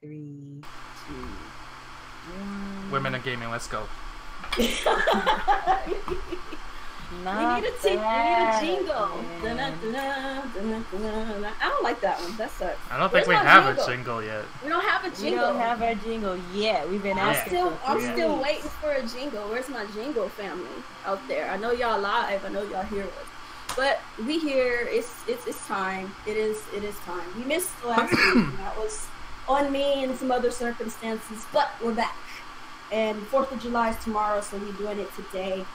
3, 2, 1. Women in gaming, let's go. We need a jingle. I don't like that one. That sucks. I don't think we have a jingle yet. We don't have a jingle. We don't have a jingle yet. We've been asking. I'm still waiting for a jingle. Where's my jingle family out there? I know y'all live. I know y'all hear us. But we here. It's time. It is time. We missed last week. And that was on me and some other circumstances. But we're back. And 4th of July is tomorrow, so we're doing it today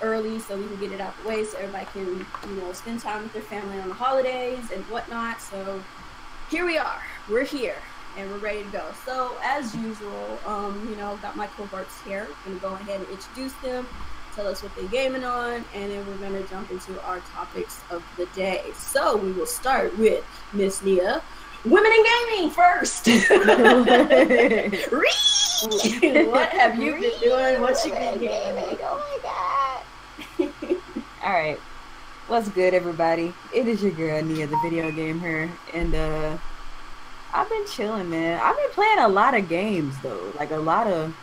early so we can get it out the way so everybody can, spend time with their family on the holidays and whatnot. So here we are. We're here and we're ready to go. So as usual, got my cohorts here. Gonna go ahead and introduce them, tell us what they're gaming on, and then we're gonna jump into our topics of the day. So we will start with Miss Nia. Women in gaming first. What have you been doing? What you been gaming? Oh my god. Alright. What's good, everybody? It is your girl Nia, the video game her, and I've been chilling, man. I've been playing a lot of games though. Like a lot of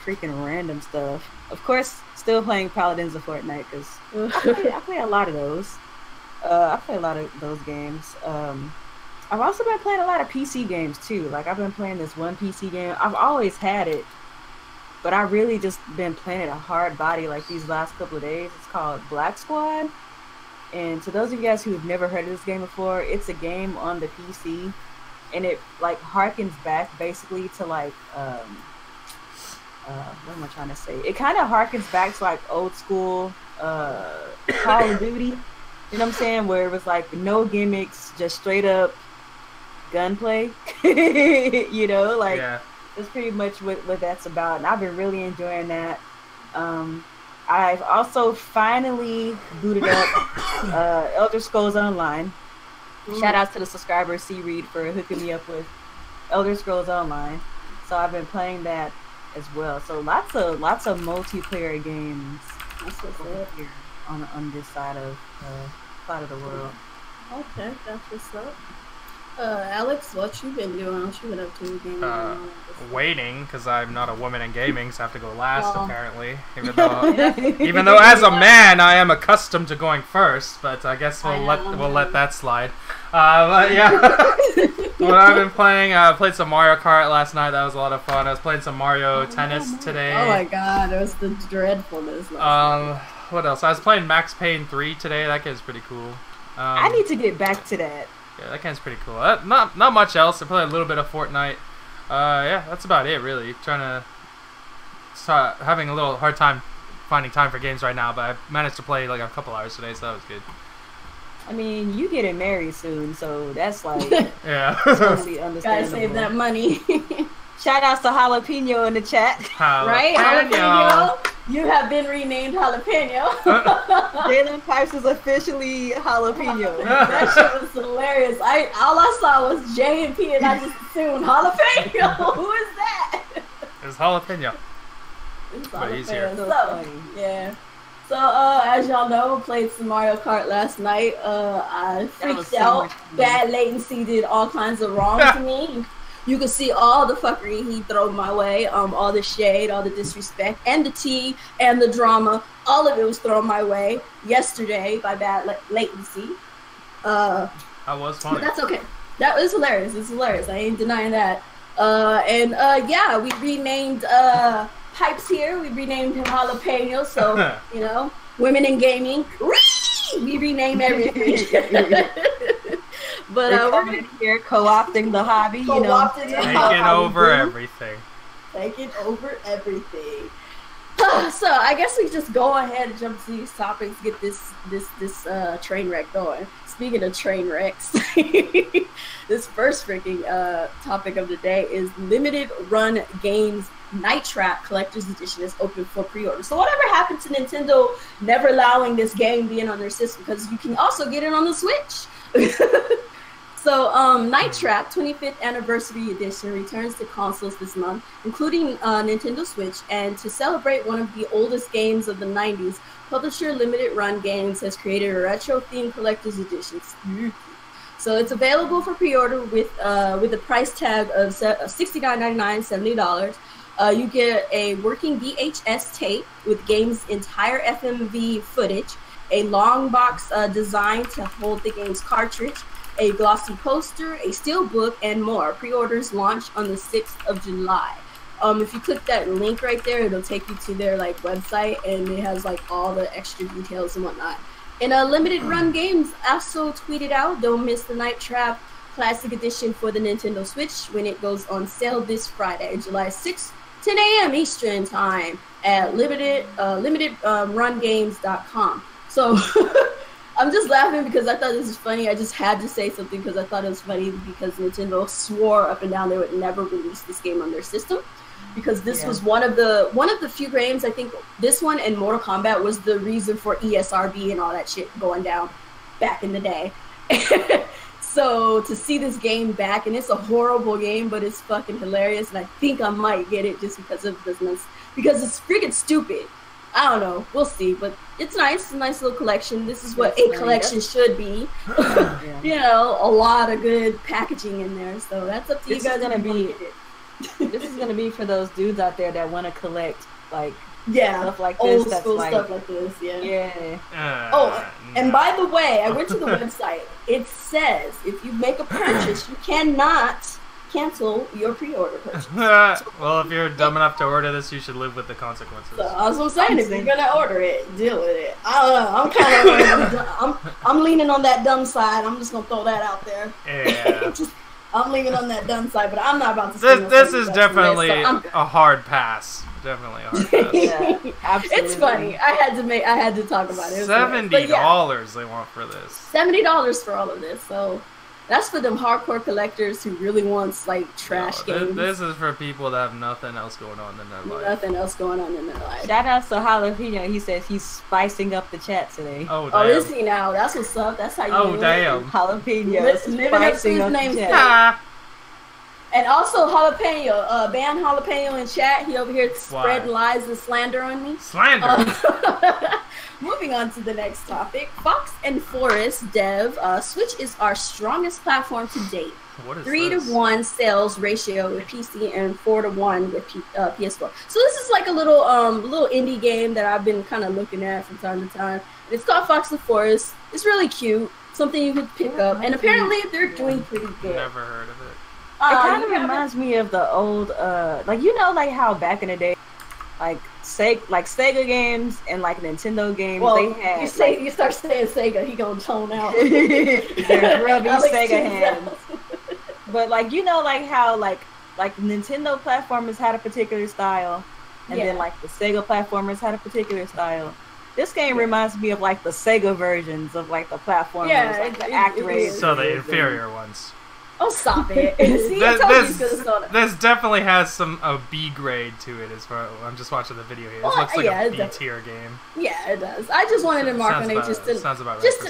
freaking random stuff. Of course, still playing Paladins of Fortnite because I play a lot of those. I play a lot of those games. I've also been playing a lot of PC games too. Like I've been playing this one PC game. I've always had it, but I really just been playing it a hard body like these last couple of days. It's called Black Squad. And to those of you guys who have never heard of this game before, it's a game on the PC, and it like harkens back basically to like what am I trying to say? It kind of harkens back to like old school Call of Duty. You know what I'm saying? Where it was like no gimmicks, just straight up gunplay. That's pretty much what that's about, and I've been really enjoying that. I've also finally booted up Elder Scrolls Online. Shout out to the subscriber C Reed for hooking me up with Elder Scrolls Online. So I've been playing that as well. So lots of multiplayer games here on this side of the world. Okay, that's what's up. Alex, what you been doing? What you been up to? Waiting, because I'm not a woman in gaming, so I have to go last, apparently. Even though as a man, I am accustomed to going first, but I guess we'll let that slide. But yeah, what I've been playing, I played some Mario Kart last night. That was a lot of fun. I was playing some Mario Tennis today. Oh my god, it was the dreadfulness last night. What else? I was playing Max Payne 3 today. That game's pretty cool. I need to get back to that. Yeah, that game's pretty cool. Not much else. I played a little bit of Fortnite. Yeah, that's about it, really. Trying to start having a little hard time finding time for games right now, but I managed to play like a couple hours today, so that was good. I mean, you getting married soon, so that's like yeah, totally understandable. Gotta save that money. Shout outs to Jalapeno in the chat. Right, Jalapeno. You have been renamed Jalapeno. Jalen Pipes is officially Jalapeno. That shit was hilarious. All I saw was J and P, and I just assumed Jalapeno. Who is that? It's Jalapeno. It's but he's here. So, yeah. So, as y'all know, played some Mario Kart last night. I freaked out. Bad latency did all kinds of wrong to me. You could see all the fuckery he threw my way, all the shade, all the disrespect, and the tea, and the drama. All of it was thrown my way yesterday by bad latency. That was funny. But that's okay. That was hilarious. It's hilarious. I ain't denying that. Yeah, we renamed Pipes here. We renamed him Jalapeno. So, women in gaming. We rename everything. But we're gonna here co-opting the hobby, taking over everything. Taking over everything. So I guess we just go ahead and jump to these topics, get this train wreck going. Speaking of train wrecks, this first freaking topic of the day is limited run games Night Trap Collector's Edition is open for pre-order. So whatever happened to Nintendo never allowing this game being on their system, because you can also get it on the Switch. So, Night Trap 25th Anniversary Edition returns to consoles this month, including Nintendo Switch, and to celebrate one of the oldest games of the 90s, publisher Limited Run Games has created a retro-themed collector's edition So it's available for pre-order with a price tag of $69.99, $70. You get a working VHS tape with game's entire FMV footage, a long box designed to hold the game's cartridge, a glossy poster, a steel book, and more. Pre-orders launch on the 6th of July. If you click that link right there, it'll take you to their website, and it has all the extra details and whatnot. And Limited Run Games also tweeted out, "Don't miss the Night Trap Classic Edition for the Nintendo Switch when it goes on sale this Friday, July 6th, 10 a.m. Eastern Time at limitedrungames.com." So I'm just laughing because I thought this was funny. I just had to say something because I thought it was funny because Nintendo swore up and down they would never release this game on their system. Because this was one of the few games, I think this one and Mortal Kombat was the reason for ESRB and all that shit going down back in the day. So to see this game back, and it's a horrible game, but it's fucking hilarious, and I think I might get it just because of business, because it's freaking stupid. I don't know, we'll see, but it's nice. It's a nice little collection. This is what a collection should be. You know, a lot of good packaging in there, so that's up to you guys. This is gonna be for those dudes out there that want to collect stuff like old this. School stuff like this. Yeah. And by the way, I went to the website. It says if you make a purchase, you cannot cancel your pre-order purchase. Well, if you're dumb enough to order this, you should live with the consequences. So, that's what I'm saying. If you're gonna order it, deal with it. I don't know. I'm kind of I'm leaning on that dumb side. I'm just gonna throw that out there. Yeah. I'm leaning on that dumb side, but I'm not about to. This is definitely a hard pass. Definitely a hard pass. Yeah, absolutely. It's funny. I had to talk about it. $70 they want for this. $70 for all of this. So that's for them hardcore collectors who really wants trash games. This is for people that have nothing else going on in their life. Nothing else going on in their life. Shout out to Jalapeno. He says he's spicing up the chat today. Oh, damn. Oh, is he now? That's what's up. That's how you do it. Damn. Jalapeno spicing up the chat. And also Jalapeno, ban Jalapeno in chat. He over here spreading lies and slander on me. Slander? Moving on to the next topic. Fox and Forest dev. Switch is our strongest platform to date. What is 3-to-1 sales ratio with PC and 4-to-1 with PS4. So this is a little indie game that I've been kind of looking at from time to time. It's called Fox and Forest. It's really cute. Something you could pick up. And apparently they're doing pretty good. Never heard of it. It kind of reminds me of the old, how back in the day, Sega games and Nintendo games, they had. You start saying Sega, he gonna tone out. Grubby Sega hands. But how Nintendo platformers had a particular style, and then the Sega platformers had a particular style. This game reminds me of the Sega versions of the platformers, the Actraiser. So the inferior ones. Oh, stop it. See, this definitely has some B grade to it as far I'm just watching the video here. It looks like a B tier game. Yeah, it does. I just wanted to mark on it just to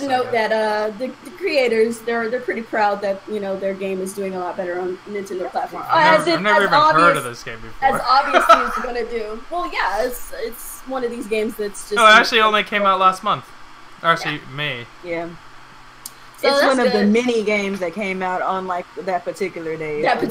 note that the creators they're pretty proud that their game is doing a lot better on Nintendo platform. I've never even heard of this game before. As obviously as it's gonna do. Well, yeah, it's one of these games that's just. Oh, it actually only came out last month. Actually, May. Yeah. So it's one of the mini games that came out on that particular day. Back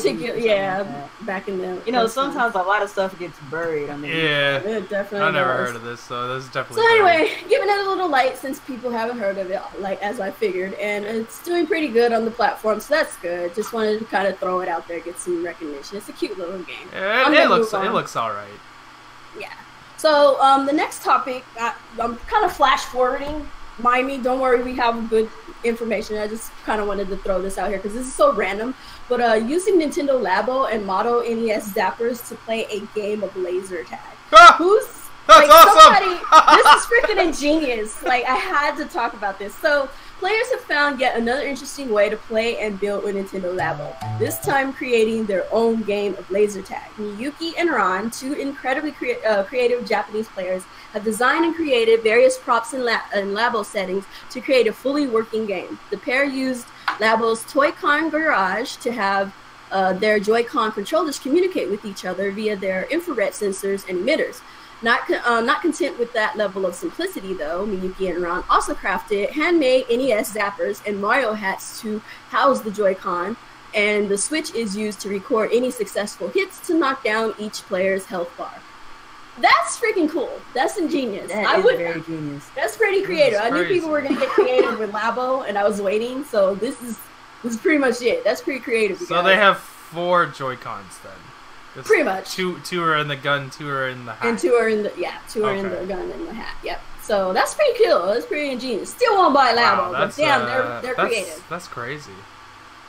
in the. Sometimes a lot of stuff gets buried. Yeah, it definitely. I never heard of this, so this is definitely. So anyway, giving it a little light since people haven't heard of it, as I figured, and it's doing pretty good on the platform, so that's good. Just wanted to kind of throw it out there, get some recognition. It's a cute little game. It looks all right. Yeah. So the next topic, I'm kind of flash forwarding. Mind me, don't worry, we have good information. I just kind of wanted to throw this out here because this is so random. But using Nintendo Labo and Moto NES zappers to play a game of laser tag. That's awesome! This is freaking ingenious. I had to talk about this. So players have found yet another interesting way to play and build with Nintendo Labo. This time creating their own game of laser tag. Miyuki and Ron, two incredibly creative Japanese players, have designed and created various props in Labo settings to create a fully working game. The pair used Labo's Toy-Con Garage to have their Joy-Con controllers communicate with each other via their infrared sensors and emitters. Not content with that level of simplicity, though, Miyuki and Ron also crafted handmade NES zappers and Mario hats to house the Joy-Con, and the Switch is used to record any successful hits to knock down each player's health bar. That's freaking cool. That's ingenious. That is very genius. That's pretty creative. I knew people were going to get creative with Labo, and I was waiting, so this is pretty much it. That's pretty creative. So they have 4 Joy-Cons then? It's pretty much. Two are in the gun, 2 are in the hat. And 2 are in the, two are in the gun and the hat, yep. So that's pretty cool. That's pretty ingenious. Still won't buy Labo, but damn, they're creative. That's crazy.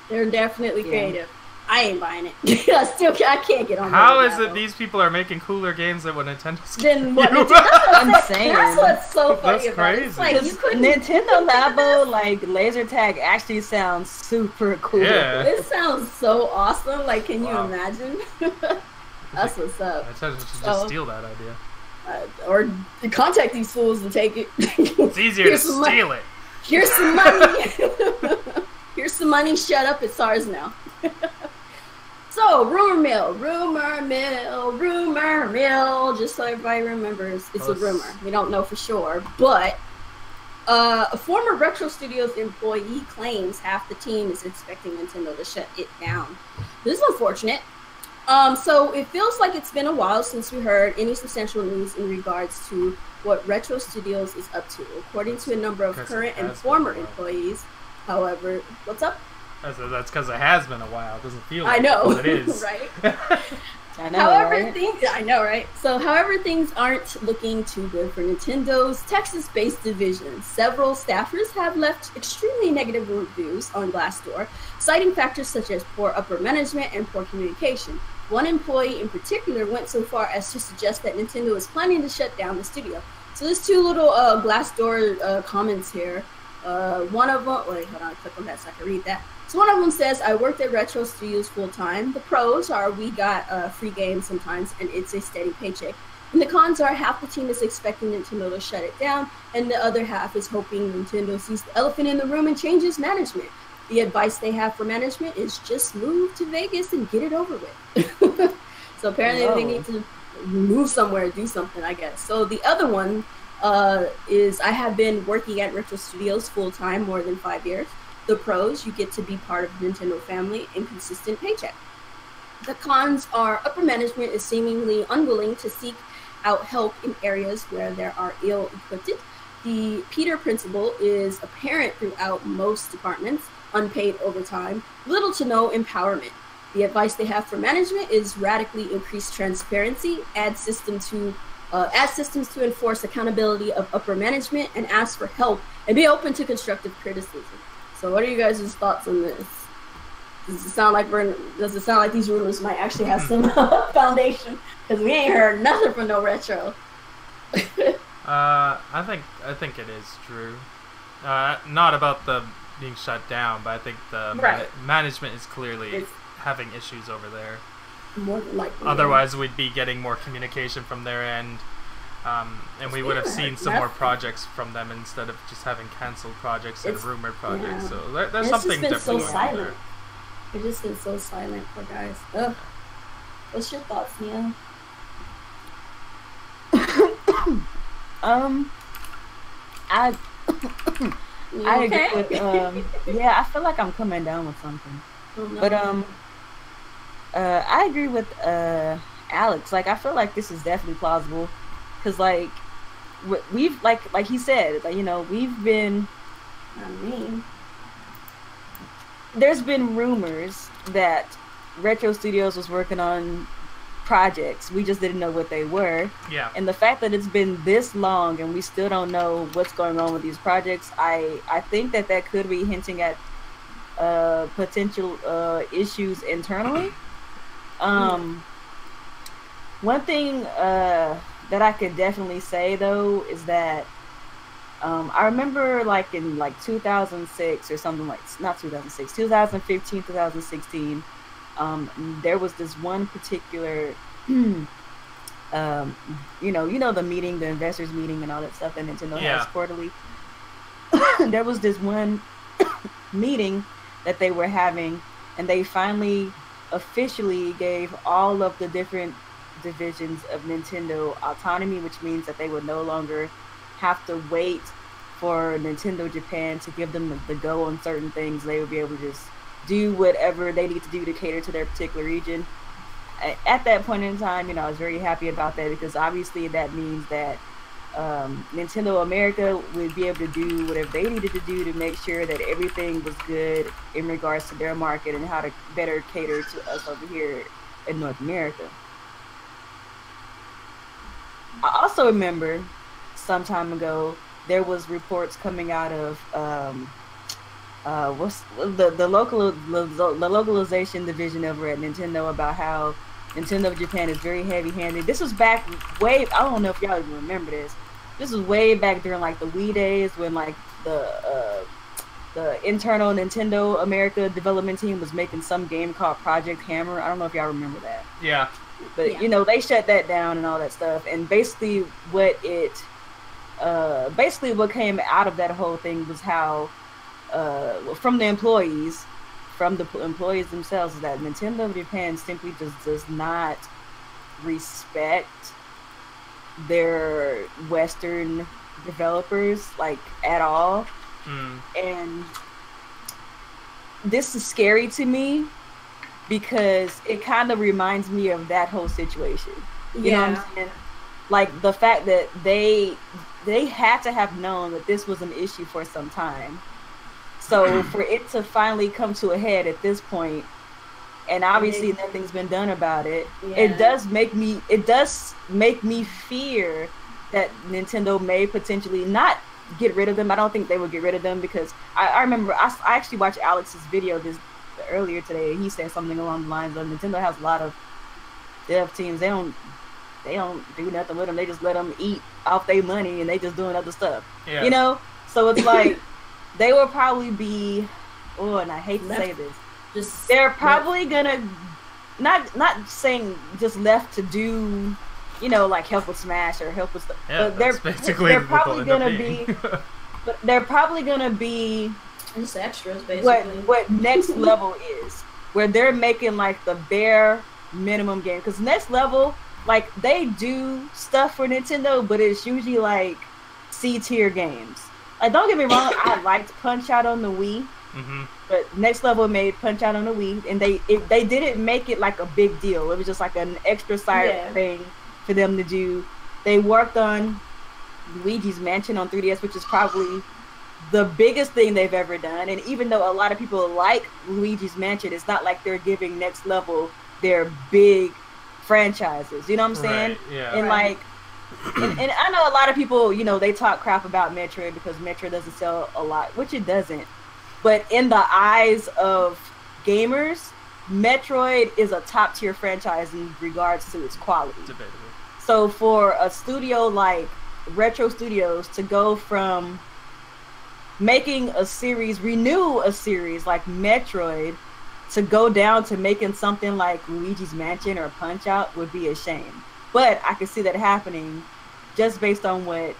They're definitely creative. I ain't buying it. I can't get on. How is it these people are making cooler games than what Nintendo's Then what? I'm saying. That's what's so funny that's about crazy. it. It's like you couldn't. Nintendo Labo, like laser tag, actually sounds super cool. Yeah. It sounds so awesome. Like, can you imagine? That's what's up. Nintendo should just steal that idea. Or contact these fools and take it. It's easier to steal it. Here's some money. Here's some money. Shut up. It's ours now. So, rumor mill. Just so everybody remembers, it's a rumor. We don't know for sure, but a former Retro Studios employee claims half the team is expecting Nintendo to shut it down. This is unfortunate. So it feels like it's been a while since we heard any substantial news in regards to what Retro Studios is up to, according to a number of current and former employees. However, what's up? That's because it has been a while. It doesn't feel like I know, it is. right? I know, I know, right? So, however, things aren't looking too good for Nintendo's Texas-based division. Several staffers have left extremely negative reviews on Glassdoor, citing factors such as poor upper management and poor communication. One employee in particular went so far as to suggest that Nintendo is planning to shut down the studio. So there's 2 little Glassdoor comments here. One of them, wait, hold on, click on that so I can read that. So one of them says, I worked at Retro Studios full-time. The pros are we got free games sometimes, and it's a steady paycheck. And the cons are half the team is expecting Nintendo to shut it down, and the other half is hoping Nintendo sees the elephant in the room and changes management. The advice they have for management is just move to Vegas and get it over with. So apparently they need to move somewhere, do something, I guess. So the other one is I have been working at Retro Studios full-time more than 5 years. The pros, you get to be part of the Nintendo family and consistent paycheck. The cons are upper management is seemingly unwilling to seek out help in areas where there are ill-equipped. The Peter principle is apparent throughout most departments, unpaid overtime, little to no empowerment. The advice they have for management is radically increase transparency, add systems to enforce accountability of upper management, and ask for help and be open to constructive criticism. So what are you guys' thoughts on this? Does it sound like these rumors might actually have some foundation? Because we ain't heard nothing from no Retro. I think it is true. Not about the being shut down, but I think the management is clearly having issues over there. More than likely. Otherwise, we'd be getting more communication from their end. And we would have seen some more projects from them instead of just having canceled projects and rumored projects. Yeah. So there's something different. It's just been so silent. It's just been so silent for guys. Ugh. What's your thoughts, Nia? I agree with I feel like I'm coming down with something. Oh, no. But I agree with Alex. Like, I feel like this is definitely plausible. Because, like, we've, like he said, like, you know, we've been, there's been rumors that Retro Studios was working on projects. We just didn't know what they were. Yeah. And the fact that it's been this long and we still don't know what's going on with these projects, I think that could be hinting at potential issues internally. One thing that I could definitely say though is that I remember like in like 2006 or something, like not 2006, 2015, 2016, there was this one particular you know the meeting, the investors meeting and all that stuff that Nintendo has quarterly. There was this one meeting that they were having, and they finally officially gave all of the different divisions of Nintendo autonomy, which means that they would no longer have to wait for Nintendo Japan to give them the go on certain things. They would be able to just do whatever they need to do to cater to their particular region. At that point in time, I was very happy about that, because obviously that means that Nintendo America would be able to do whatever they needed to do to make sure that everything was good in regards to their market and how to better cater to us over here in North America. I also remember some time ago there was reports coming out of what's the localization division over at Nintendo about how Nintendo Japan is very heavy-handed. This was back way, I don't know if y'all even remember this. This was way back during like the Wii days, when like the internal Nintendo America development team was making some game called Project Hammer. I don't know if y'all remember that. Yeah. But they shut that down and all that stuff. And basically what came out of that whole thing was how from the employees themselves, is that Nintendo Japan simply just does not respect their Western developers like at all. And this is scary to me, because it kind of reminds me of that whole situation. You know what I'm saying? Like the fact that they had to have known that this was an issue for some time. So for it to finally come to a head at this point, and obviously nothing's been done about it, it does make me fear that Nintendo may potentially not get rid of them. I don't think they would get rid of them, because I remember I actually watched Alex's video earlier today. He said something along the lines of Nintendo has a lot of dev teams. They don't do nothing with them. They just let them eat off their money, and they just doing other stuff. Yeah. So it's like they will probably be. Oh, and I hate to say this. They're probably gonna not saying just left to do, like help with Smash or help with stuff. Yeah, but they're probably gonna be. But they're probably gonna be just extras, basically. What next level is, where they're making like the bare minimum game. Because next level, like they do stuff for Nintendo, but it's usually like C tier games. Like, don't get me wrong, I liked Punch Out on the Wii. But Next Level made Punch Out on the Wii, and they didn't make it like a big deal. It was just like an extra side thing for them to do. They worked on Luigi's Mansion on 3DS, which is probably the biggest thing they've ever done. And even though a lot of people like Luigi's Mansion, it's not like they're giving Next Level their big franchises. You know what I'm saying? Right, yeah. And like, and I know a lot of people, they talk crap about Metroid because Metroid doesn't sell a lot, which it doesn't. But in the eyes of gamers, Metroid is a top tier franchise in regards to its quality. Debatable. So for a studio like Retro Studios to go from making renew a series like Metroid, to go down to making something like Luigi's Mansion or Punch Out would be a shame. But I could see that happening just based on what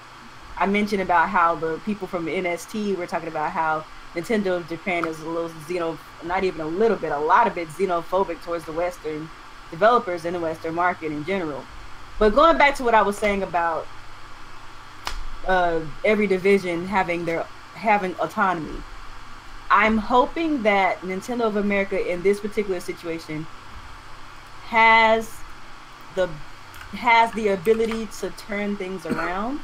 I mentioned about how the people from NST were talking about how Nintendo of Japan is a little not even a little bit, a lot of it xenophobic towards the Western developers in the Western market in general. But going back to what I was saying about every division having autonomy, I'm hoping that Nintendo of America in this particular situation has the ability to turn things around,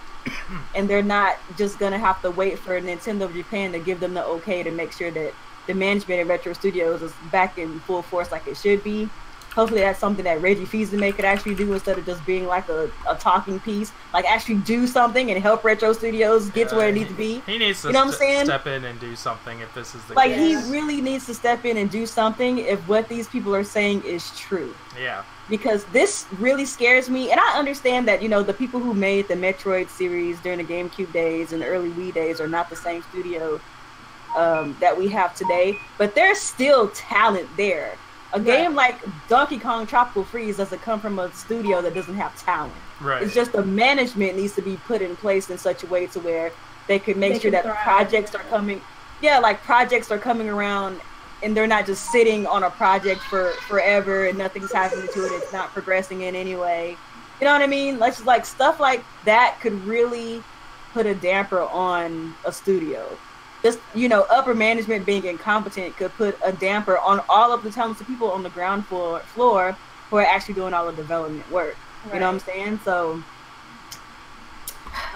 and they're not just gonna have to wait for Nintendo of Japan to give them the okay to make sure that the management at Retro Studios is back in full force like it should be. Hopefully that's something that Reggie Fils-Aimé could actually do, instead of just being like a talking piece. Like, actually do something and help Retro Studios get to where it needs to be. He needs to step in and do something if this is the case. He really needs to step in and do something if what these people are saying is true. Yeah. Because this really scares me. And I understand that, the people who made the Metroid series during the GameCube days and the early Wii days are not the same studio that we have today. But there's still talent there. A game like Donkey Kong Tropical Freeze doesn't come from a studio that doesn't have talent. Right. It's just the management needs to be put in place in such a way to where they can make sure that projects are coming. Yeah, like projects are coming around and they're not just sitting on a project for forever and nothing's happening to it. It's not progressing in any way. You know what I mean? Like stuff like that could really put a damper on a studio. Just, you know, upper management being incompetent could put a damper on all of the talented people on the ground floor who are actually doing all the development work. Right. You know what I'm saying? So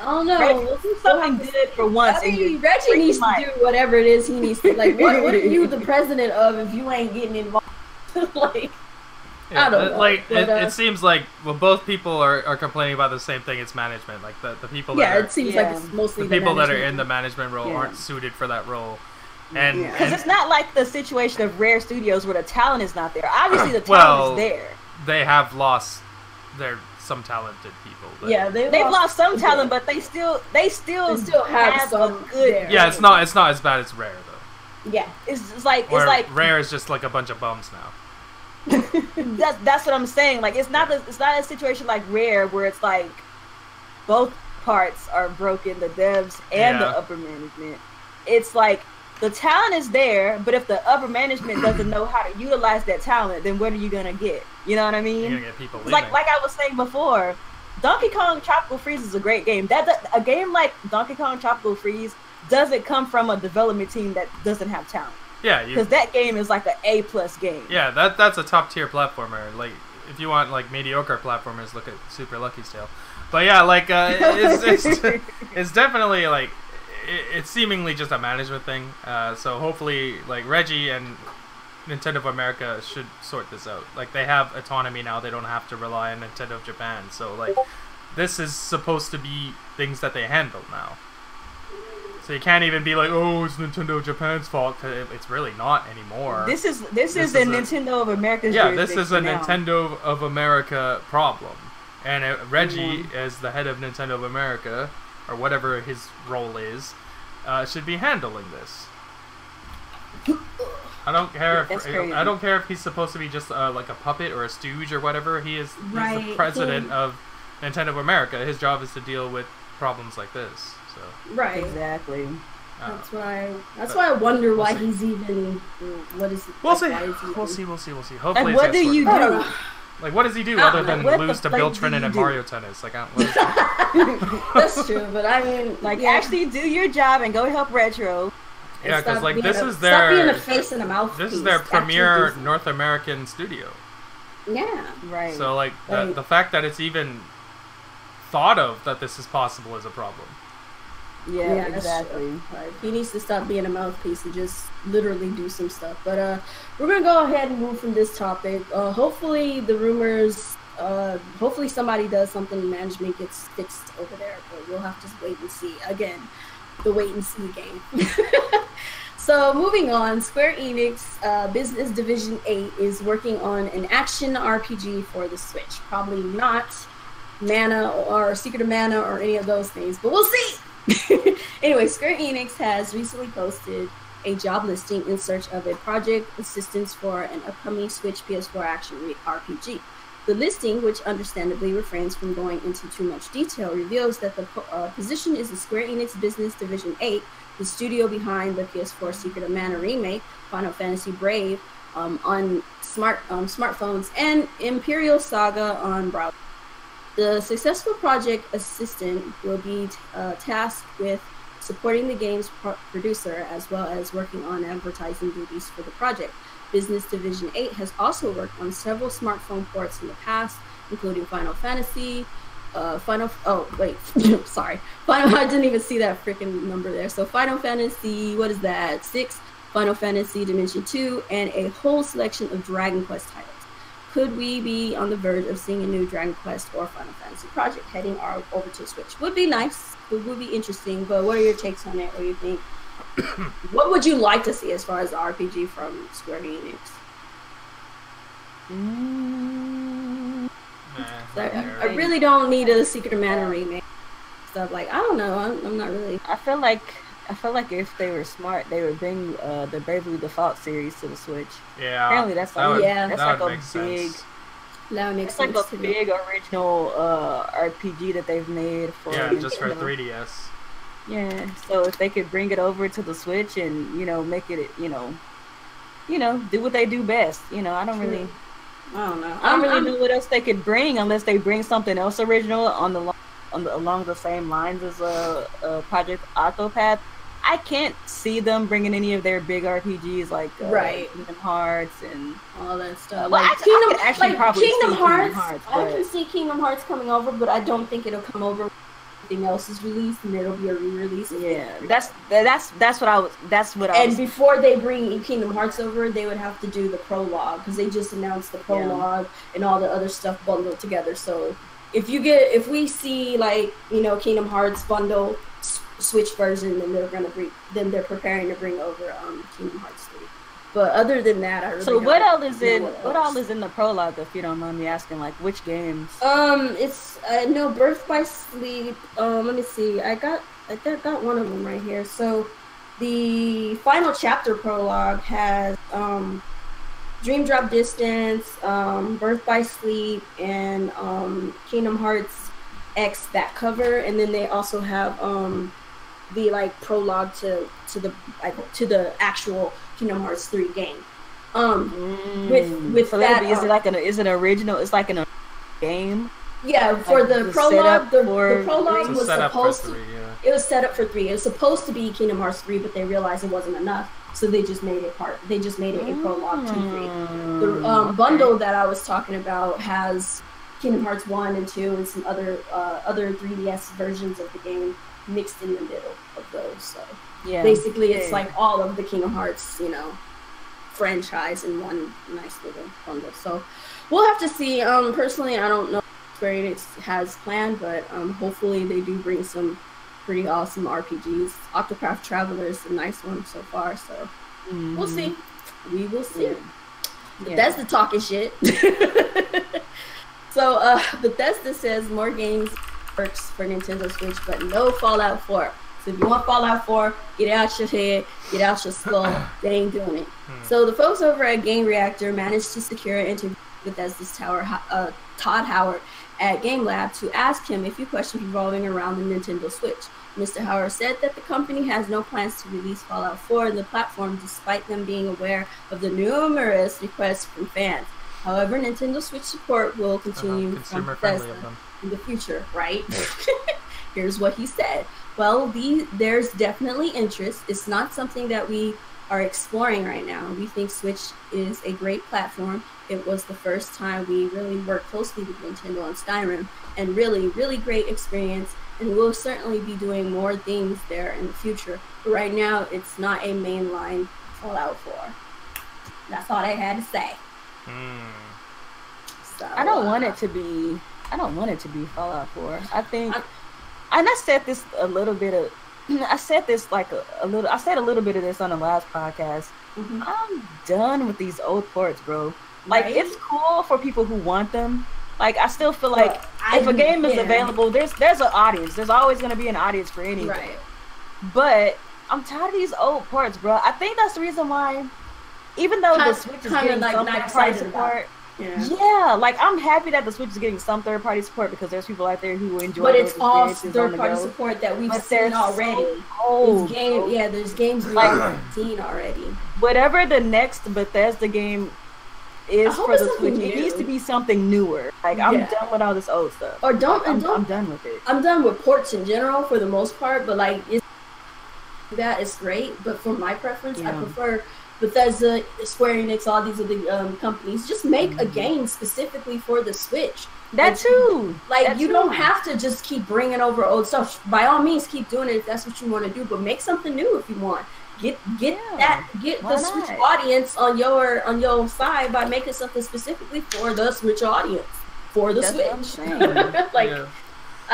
I don't know. We'll do something good for once. Reggie needs to do whatever it is he needs to. Like, what are you the president of if you ain't getting involved? Like, yeah, I don't know. Like, it seems like, well, both people are complaining about the same thing. It's management. Like, the people that it seems like it's mostly the people that are in the management role aren't suited for that role. And because it's not like the situation of Rare Studios where the talent is not there. Obviously, the talent is there. They have lost some talented people. They've lost some talent, but they still have some good. There. Yeah, it's not as bad as Rare though. Yeah, it's like Rare is just like a bunch of bums now. That's what I'm saying. Like it's not a situation like Rare where it's like both parts are broken, the devs and the upper management. It's like the talent is there, but if the upper management doesn't know how to utilize that talent, then what are you gonna get? You know what I mean? You're gonna get people leaving. Like I was saying before, Donkey Kong Tropical Freeze is a great game. A game like Donkey Kong Tropical Freeze doesn't come from a development team that doesn't have talent. Yeah, because that game is like an A+ game. Yeah, that's a top tier platformer. Like if you want like mediocre platformers, look at Super Lucky's Tale. But yeah, like it's definitely like it's seemingly just a management thing. So hopefully, like Reggie and Nintendo of America should sort this out. Like they have autonomy now; they don't have to rely on Nintendo of Japan. So like this is supposed to be things that they handle now. So you can't even be like, oh, it's Nintendo of Japan's fault, because it's really not anymore. This is Nintendo of America's this is a now. Nintendo of America problem. And Reggie, as the head of Nintendo of America, or whatever his role is, should be handling this. I don't care if he's supposed to be just like a puppet or a stooge or whatever. He's the president of Nintendo of America. His job is to deal with problems like this. So. Right. Exactly. That's why I wonder why he's even. What is? We'll see. We'll see. Hopefully, and what do you do? Like, what does he do other than lose to Bill Trinan and Mario Tennis? Like, that's true. But I mean, like, actually do your job and go help Retro. Yeah, because like stop being a face and a mouth. This is their premier North American studio. Yeah. Right. So like the fact that it's even thought of that this is possible is a problem. Yeah, exactly. Like, he needs to stop being a mouthpiece and just literally do some stuff. But we're gonna go ahead and move from this topic. Hopefully the rumors. Hopefully somebody does something and management gets fixed over there. But we'll have to wait and see. Again, the wait and see game. So moving on, Square Enix Business Division 8 is working on an action RPG for the Switch. Probably not Mana or Secret of Mana or any of those things, but we'll see. Anyway, Square Enix has recently posted a job listing in search of a project assistance for an upcoming Switch PS4 action RPG. The listing, which understandably refrains from going into too much detail, reveals that the position is the Square Enix Business Division 8, the studio behind the PS4 Secret of Mana remake, Final Fantasy Brave on smartphones, and Imperial Saga on browser. The successful project assistant will be tasked with supporting the game's producer as well as working on advertising duties for the project. Business Division 8 has also worked on several smartphone ports in the past, including Final Fantasy, I didn't even see that freaking number there. So Final Fantasy, 6, Final Fantasy Dimension 2, and a whole selection of Dragon Quest titles. Could we be on the verge of seeing a new Dragon Quest or Final Fantasy project heading over to Switch? Would be nice. It would be interesting, but what are your takes on it? What do you think? What would you like to see as far as the RPG from Square Enix? I really don't need a Secret of Mana remake. Stuff like, I don't know. I'm not really. I feel like if they were smart, they would bring the Bravely Default series to the Switch. Yeah. Apparently that's like a big original RPG that they've made for just for 3DS. Yeah. So if they could bring it over to the Switch and make it you know, do what they do best. You know, I don't know. I don't really know what else they could bring unless they bring something else original along the same lines as Project Octopath. I can't see them bringing any of their big RPGs like Kingdom Hearts and all that stuff. Well, Kingdom Hearts. I can see Kingdom Hearts coming over, but I don't think it'll come over. Everything else is released, and it'll be a re-release. Yeah, that's what I was. And before they bring Kingdom Hearts over, they would have to do the prologue because they just announced the prologue and all the other stuff bundled together. So if we see like Kingdom Hearts bundle Switch version, then they're preparing to bring over Kingdom Hearts 3. But other than that, I really so what all is in the prologue, if you don't mind me asking, like which games? It's Birth by Sleep. Let me see. I got one of them right here. So the final chapter prologue has Dream Drop Distance, Birth by Sleep, and Kingdom Hearts X back cover, and then they also have the like prologue to the actual Kingdom Hearts 3 game. With so that, is it original? It's like an game. Yeah, for like the prologue, the prologue was supposed to. It was set up for 3. It was supposed to be Kingdom Hearts 3, but they realized it wasn't enough, so they just made it a prologue to 3. The bundle that I was talking about has Kingdom Hearts 1 and 2 and some other 3DS versions of the game mixed in the middle of those. So basically it's like all of the Kingdom Hearts, franchise in one nice little bundle. So we'll have to see. Personally, I don't know what Square Enix has planned, but hopefully they do bring some pretty awesome RPGs. Octopath Traveler is a nice one so far, so we'll see. We will see. Bethesda talking shit. So Bethesda says more games works for Nintendo Switch, but no Fallout 4. So if you want Fallout 4, get out your head, get out your skull. They ain't doing it. So the folks over at Game Reactor managed to secure an interview with Bethesda's Todd Howard at Game Lab to ask him a few questions revolving around the Nintendo Switch. Mr. Howard said that the company has no plans to release Fallout 4 on the platform, despite them being aware of the numerous requests from fans. However, Nintendo Switch support will continue from Bethesda in the future, right? Here's what he said. Well, there's definitely interest. It's not something that we are exploring right now. We think Switch is a great platform. It was the first time we really worked closely with Nintendo on Skyrim, and really, really great experience. And we'll certainly be doing more things there in the future. But right now, it's not a mainline Fallout 4. That's all I had to say. So, I don't want it to be Fallout 4. I think, and I said this a little bit of, I said a little bit of this on the last podcast. I'm done with these old ports, bro. Like, it's cool for people who want them. Like, I still feel like if a game is available, there's an audience. There's always going to be an audience for anything. Right. But I'm tired of these old ports, bro. I think that's the reason why, even though the Switch is getting some third-party support, like, I'm happy that the Switch is getting some third-party support because there's people out there who enjoy. But it's all third-party support that we've seen already. There's games we've seen already. Whatever the next Bethesda game is for the Switch, it needs to be something newer. Like, I'm done with all this old stuff. I'm done with it. I'm done with ports in general for the most part, but like, that is great. But for my preference, I prefer Bethesda, Square Enix, all these other companies. Just make a game specifically for the Switch. That too. Like, you don't have to just keep bringing over old stuff. By all means, keep doing it if that's what you want to do. But make something new if you want. Get the Switch audience on your side by making something specifically for the Switch audience, for the Switch. I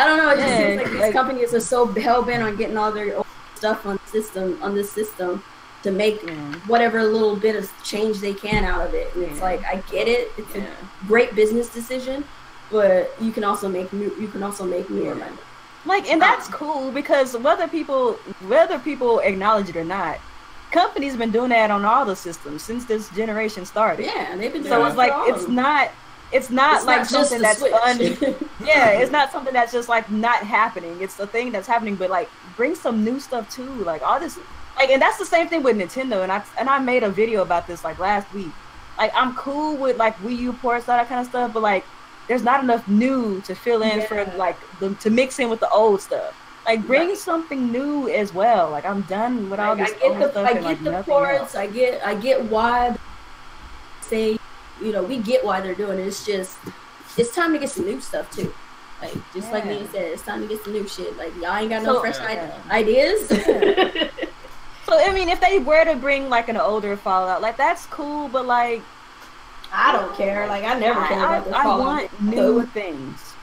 don't know. It just seems like these companies are so hell bent on getting all their old stuff on this system to make whatever little bit of change they can out of it. And it's like, I get it. It's a great business decision, but you can also make more money. Like, and that's cool because whether people acknowledge it or not, companies been doing that on all the systems since this generation started. Yeah, they've been doing so it's like it's not like something that's it's not something that's just like not happening. It's a thing that's happening, but like bring some new stuff too. Like all this, like, and that's the same thing with Nintendo. And I made a video about this like last week. Like, I'm cool with like Wii U ports, all that kind of stuff, but like, there's not enough new to fill in for like to mix in with the old stuff. Like, bring something new as well. Like, I'm done with all this old stuff. I get the ports. I get why say, you know, we get why they're doing it. It's just, it's time to get some new stuff too. Like, just like Nia said, it's time to get some new shit. Like, y'all ain't got no fresh ideas. So, I mean, if they were to bring like an older Fallout, like, that's cool, but like, I don't care. Like, I never care about this. I want new things.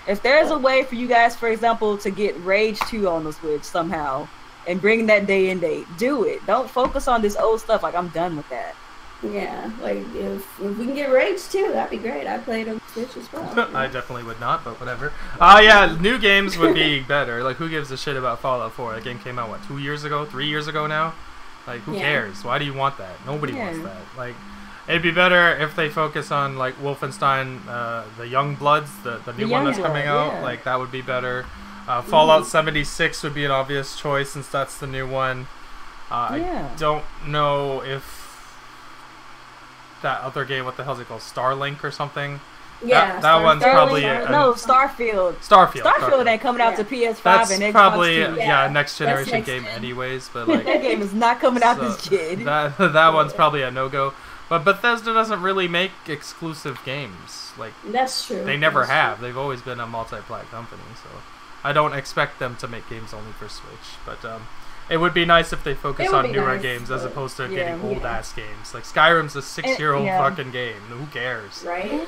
If there's a way for you guys, for example, to get Rage 2 on the Switch somehow and bring that day and date, do it. Don't focus on this old stuff. Like, I'm done with that. Yeah, like, if we can get Rage 2, that'd be great. I'd play it on Switch as well. I definitely would not, but whatever. Yeah, new games would be better. Like, who gives a shit about Fallout 4? That game came out, what, 2 years ago? 3 years ago now? Like, who cares? Why do you want that? Nobody wants that. Like, it'd be better if they focus on, like, Wolfenstein, the Young Bloods, the new one that's coming out. Like, that would be better. Fallout 76 would be an obvious choice since that's the new one. I don't know if that other game, what the hell's it called? Starlink or something? Yeah, that one's probably Starfield. Starfield ain't coming out to PS5 that's and Xbox probably too. Next generation game anyways, but like that game is not coming out this kid. That one's probably a no-go. But Bethesda doesn't really make exclusive games. Like, that's true. They never have. They've always been a multi-plat company, so I don't expect them to make games only for Switch. But it would be nice if they focus on newer games as opposed to getting old-ass games. Like, Skyrim's a 6-year-old fucking game. Who cares? Right?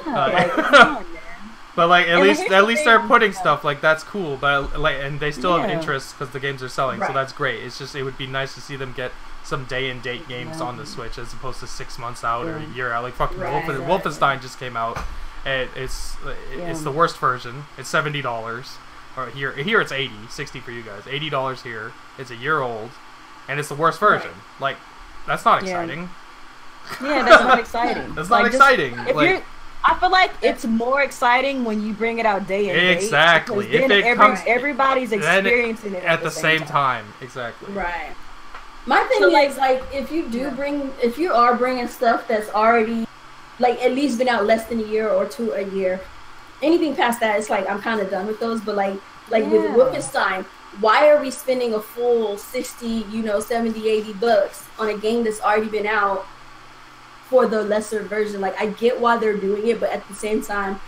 But like, at least they're putting stuff, like, that's cool. But like, and they still have interest because the games are selling, so that's great. It's just, it would be nice to see them get some day-and-date games on the Switch as opposed to 6 months out or a year out. Like, fucking Wolfenstein just came out, and it's the worst version. It's $70. Or here it's $60 for you guys. $80 here. It's a year old, and it's the worst version. Like, that's not exciting. Yeah, that's not exciting. That's not exciting. I feel like it's more exciting when you bring it out day and date. Exactly. Then everybody's experiencing it at the same time. Exactly. Right. My thing is, like, if you are bringing stuff that's already, like, at least been out less than a year or two a year, anything past that, it's like, I'm kind of done with those. But like with Wolfenstein, why are we spending a full 60, $70, $80 on a game that's already been out for the lesser version? Like, I get why they're doing it, but at the same time,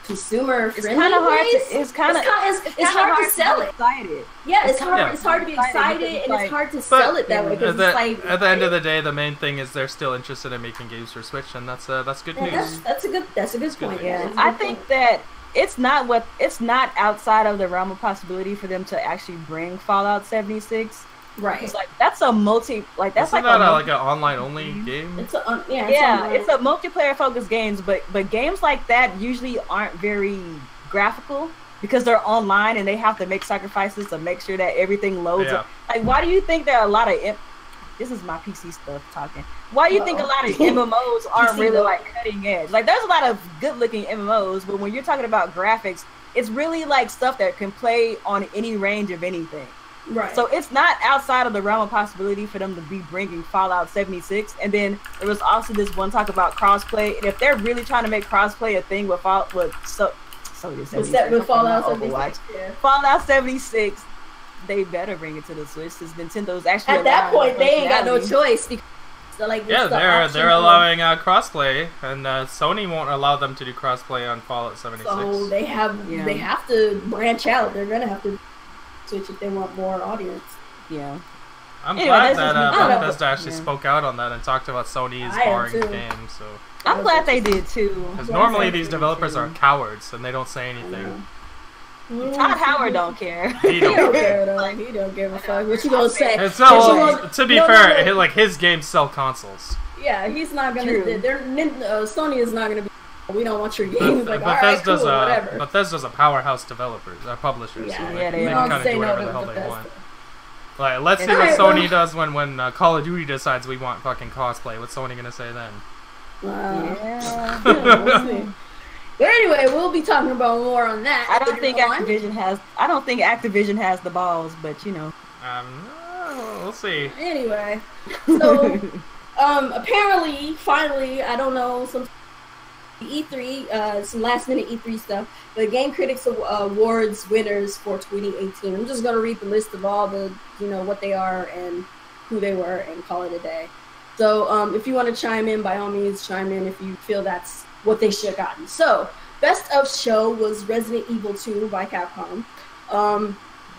consumer friendly. It's kind of hard to sell it. Excited. Yeah, it's hard to be excited, and it's hard to sell it that way. Because at the end of the day, the main thing is they're still interested in making games for Switch, and that's good news. That's a good point. Yeah, I think that it's not outside of the realm of possibility for them to actually bring Fallout 76. Right. It's like that's a multi like that's Isn't like that like an online only game. It's a multiplayer focused games, but games like that usually aren't very graphical because they're online and they have to make sacrifices to make sure that everything loads up. Like, why do you think there are a lot of this is my PC stuff talking. Why do you think a lot of MMOs aren't really like cutting edge? Like, there's a lot of good looking MMOs, but when you're talking about graphics, it's really like stuff that can play on any range of anything. Right. So it's not outside of the realm of possibility for them to be bringing Fallout 76. And then there was also this one talk about crossplay. And if they're really trying to make crossplay a thing with Fallout 76, they better bring it to the Switch since Nintendo's actually at that point they ain't got no choice. So like, they're allowing crossplay, and Sony won't allow them to do crossplay on Fallout 76. So they have to branch out. They're gonna have to Switch if they want more audience. Yeah. I'm glad that Bethesda actually spoke out on that and talked about Sony's barring games. So I'm glad they did too. Because normally these developers are cowards and they don't say anything. Todd Howard don't care. He don't care though. He don't give a fuck. What you gonna say? To be fair, like, his games sell consoles. Yeah, he's not gonna. Sony is not gonna be. We don't want your games. Like, Bethesda's a powerhouse publisher. Yeah, so they can kind of do whatever the hell they want. Like, let's see what Sony does when Call of Duty decides we want fucking cosplay. What's Sony gonna say then? We'll see. But anyway, we'll be talking about more on that. I don't think Activision has the balls, but We'll see. Anyway, so apparently, finally, I don't know, some E3, some last minute E3 stuff. The Game Critics Awards winners for 2018. I'm just gonna read the list of all the, what they are and who they were, and call it a day. So if you want to chime in, by all means, chime in if you feel that's what they should have gotten. So Best of Show was Resident Evil 2 by Capcom.